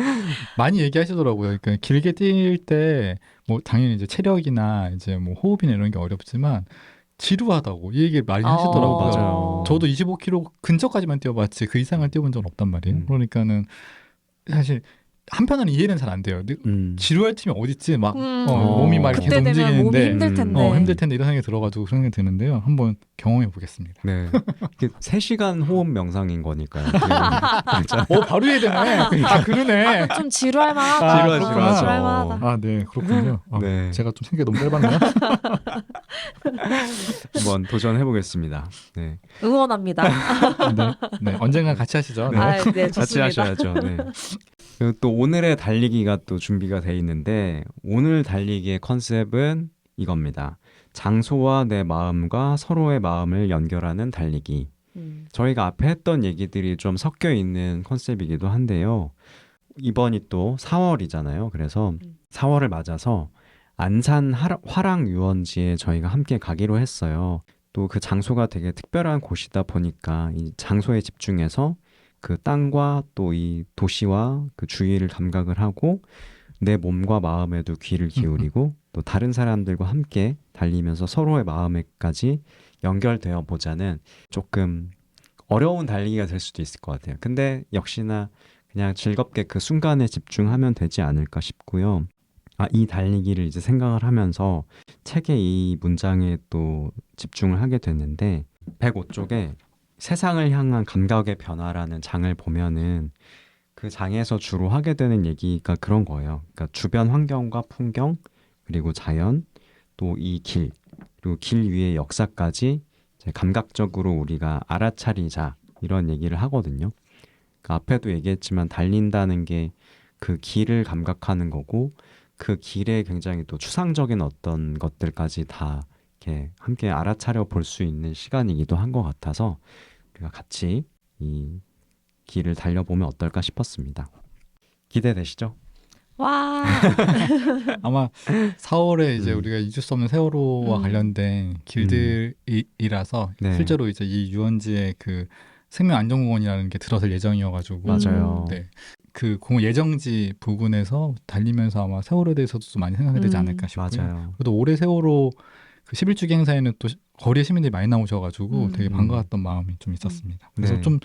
많이 얘기하시더라고요. 그러니까 길게 뛸 때 뭐 당연히 이제 체력이나 이제 뭐 호흡이나 이런 게 어렵지만 지루하다고 이 얘기를 많이 하시더라고요. 맞아요. 저도 25km 근처까지만 뛰어봤지 그 이상을 뛰어본 적은 없단 말이에요. 그러니까는 사실 한편으로는 이해는 잘 안 돼요. 지루할 틈이 어딨지? 막 몸이 막 계속 그때 되면 몸이 움직이는데 힘들 텐데. 힘들 텐데 이런 생각이 들어가지고 그런 생각이 드는데요. 한번 경험해 보겠습니다. 네. 3시간 호흡 명상인 거니까요. 바로 이해되네. 아, 그러네. 좀 지루할 만하다. 지루하죠. 지루할 만하다. 아, 네, 그렇군요. 네. 제가 좀 생각이 너무 짧았나요? 한번 도전해 보겠습니다. 네. 응원합니다. 네, 언젠간 같이 하시죠. 네. 네, 같이 좋습니다. 하셔야죠. 네. 그리고 또 오늘의 달리기가 또 준비가 돼 있는데 오늘 달리기의 컨셉은 이겁니다. 장소와 내 마음과 서로의 마음을 연결하는 달리기. 저희가 앞에 했던 얘기들이 좀 섞여 있는 컨셉이기도 한데요. 이번이 또 4월이잖아요. 그래서 4월을 맞아서 안산 화랑 유원지에 저희가 함께 가기로 했어요. 또 그 장소가 되게 특별한 곳이다 보니까 이 장소에 집중해서 그 땅과 또 이 도시와 그 주위를 감각을 하고 내 몸과 마음에도 귀를 기울이고 또 다른 사람들과 함께 달리면서 서로의 마음에까지 연결되어 보자는 조금 어려운 달리기가 될 수도 있을 것 같아요. 근데 역시나 그냥 즐겁게 그 순간에 집중하면 되지 않을까 싶고요. 이 달리기를 이제 생각을 하면서 책의 이 문장에 또 집중을 하게 됐는데 105쪽에 세상을 향한 감각의 변화라는 장을 보면은 그 장에서 주로 하게 되는 얘기가 그런 거예요. 그러니까 주변 환경과 풍경, 그리고 자연, 또 이 길, 그리고 길 위의 역사까지 이제 감각적으로 우리가 알아차리자 이런 얘기를 하거든요. 그 앞에도 얘기했지만 달린다는 게 그 길을 감각하는 거고 그 길에 굉장히 또 추상적인 어떤 것들까지 다 이렇게 함께 알아차려 볼 수 있는 시간이기도 한 것 같아서 우리가 같이 이 길을 달려보면 어떨까 싶었습니다. 기대되시죠? 와. 아마 4월에 이제 우리가 잊을 수 없는 세월호와 관련된 길들이라서 네. 실제로 이제 이 유원지의 그 생명안전공원이라는 게 들어설 예정이어가지고 맞아요. 네. 그 공원 예정지 부분에서 달리면서 아마 세월호에 대해서도 좀 많이 생각이 되지 않을까 싶고요. 맞아요. 그래도 올해 세월호 그 11주기 행사에는 또 거리에 시민들이 많이 나오셔가지고 되게 반가웠던 마음이 좀 있었습니다. 그래서 네. 좀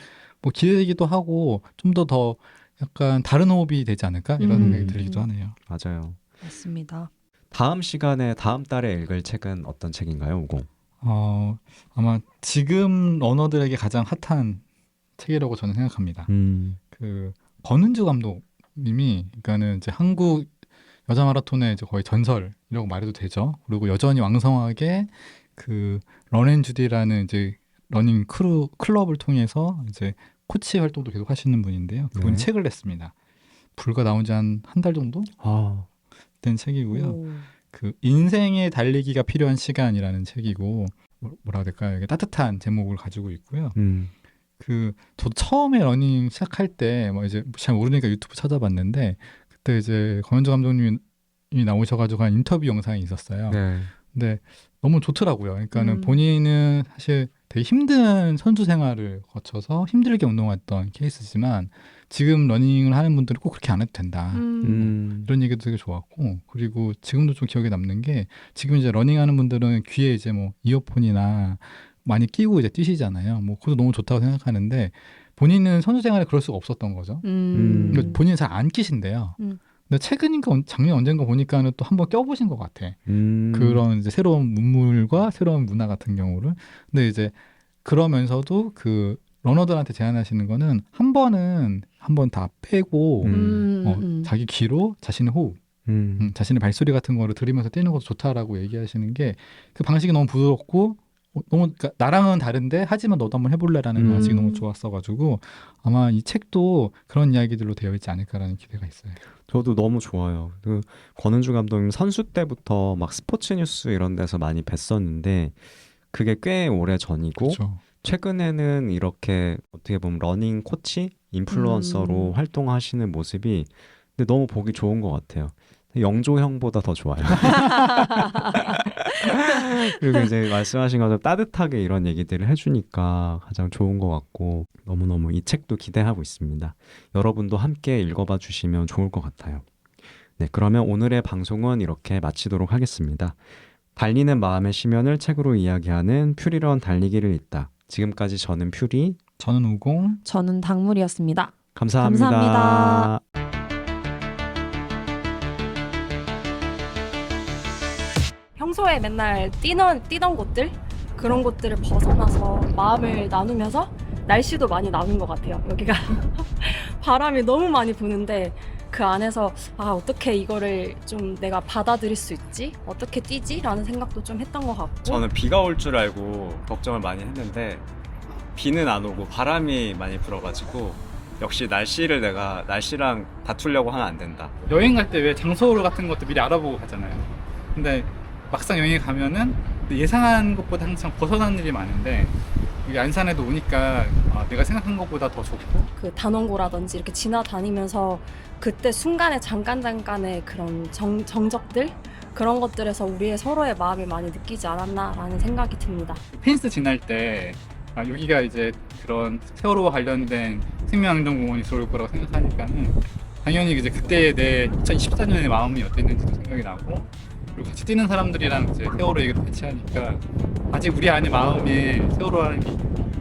뭐 기대되기도 하고 좀 더 약간 다른 호흡이 되지 않을까 이런 생각이 들기도 하네요. 맞아요. 맞습니다. 다음 시간에 다음 달에 읽을 책은 어떤 책인가요, 우공? 아마 지금 러너들에게 가장 핫한 책이라고 저는 생각합니다. 그 권은주 감독님이 그러니까는 이제 한국 여자 마라톤의 이제 거의 전설이라고 말해도 되죠. 그리고 여전히 왕성하게 그 런앤주디라는 이제 러닝 클럽을 통해서 이제 코치 활동도 계속 하시는 분인데요. 그분이 네. 책을 냈습니다. 불과 나온 지 한 달 정도 된 책이고요. 오. 그 인생의 달리기가 필요한 시간이라는 책이고 뭐라 해야 될까요? 이게 따뜻한 제목을 가지고 있고요. 그 저도 처음에 러닝 시작할 때 뭐 이제 잘 모르니까 유튜브 찾아봤는데 그때 이제 권현주 감독님이 나오셔가지고 한 인터뷰 영상이 있었어요. 네. 근데 너무 좋더라고요. 그러니까는 본인은 사실 되게 힘든 선수 생활을 거쳐서 힘들게 운동했던 케이스지만 지금 러닝을 하는 분들은 꼭 그렇게 안 해도 된다. 이런 얘기도 되게 좋았고 그리고 지금도 좀 기억에 남는 게 지금 이제 러닝하는 분들은 귀에 이제 뭐 이어폰이나 많이 끼고 이제 뛰시잖아요. 뭐 그것도 너무 좋다고 생각하는데 본인은 선수 생활에 그럴 수가 없었던 거죠. 그러니까 본인은 잘 안 끼신대요. 근데 최근인가 작년 언젠가 보니까는 또 한번 껴보신 것 같아. 그런 이제 새로운 문물과 새로운 문화 같은 경우를. 근데 이제 그러면서도 그 러너들한테 제안하시는 거는 한 번은 한번 다 빼고 자기 귀로 자신의 호흡, 자신의 발소리 같은 거를 들으면서 뛰는 것도 좋다라고 얘기하시는 게 그 방식이 너무 부드럽고 너무 그러니까 나랑은 다른데 하지만 너도 한번 해볼래라는 방식이 너무 좋았어가지고 아마 이 책도 그런 이야기들로 되어 있지 않을까라는 기대가 있어요. 저도 너무 좋아요. 그 권은주 감독님 선수 때부터 막 스포츠 뉴스 이런 데서 많이 뵀었는데 그게 꽤 오래 전이고 그렇죠. 최근에는 이렇게 어떻게 보면 러닝 코치, 인플루언서로 활동하시는 모습이 근데 너무 보기 좋은 것 같아요. 영조 형보다 더 좋아요. 그리고 이제 말씀하신 것처럼 따뜻하게 이런 얘기들을 해주니까 가장 좋은 것 같고 너무너무 이 책도 기대하고 있습니다. 여러분도 함께 읽어봐 주시면 좋을 것 같아요. 네, 그러면 오늘의 방송은 이렇게 마치도록 하겠습니다. 달리는 마음의 심연을 책으로 이야기하는 퓨리런 달리기를 읽다. 지금까지 저는 퓨리, 저는 우공. 저는 당물이었습니다. 감사합니다. 감사합니다. 평소에 맨날 뛰던 곳들 그런 곳들을 벗어나서 마음을 나누면서 날씨도 많이 나눈 것 같아요. 여기가 바람이 너무 많이 부는데 그 안에서 어떻게 이거를 좀 내가 받아들일 수 있지? 어떻게 뛰지? 라는 생각도 좀 했던 것 같고 저는 비가 올 줄 알고 걱정을 많이 했는데 비는 안 오고 바람이 많이 불어가지고 역시 날씨랑 다투려고 하면 안 된다. 여행 갈 때 왜 장소 같은 것도 미리 알아보고 가잖아요. 근데 막상 여행에 가면은 예상한 것보다 항상 벗어나는 일이 많은데 여기 안산에도 오니까 내가 생각한 것보다 더 좋고 그 단원고라든지 이렇게 지나다니면서 그때 순간에 잠깐의 그런 정적들 그런 것들에서 우리의 서로의 마음을 많이 느끼지 않았나라는 생각이 듭니다. 펜스 지날 때 여기가 이제 그런 세월호와 관련된 생명안전공원이 들어올 거라고 생각하니까는 당연히 이제 그때 내 2024년의 마음이 어땠는지도 생각이 나고 그리고 같이 뛰는 사람들이랑 이제 세월호 얘기도 같이 하니까 아직 우리 안에 마음에 세월호라는 게 있고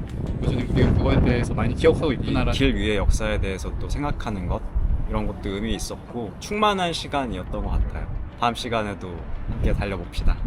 여전히 우리가 그거에 대해서 많이 기억하고 있구나라는 길 위의 역사에 대해서 또 생각하는 것 이런 것도 의미 있었고 충만한 시간이었던 것 같아요. 다음 시간에도 함께 달려봅시다.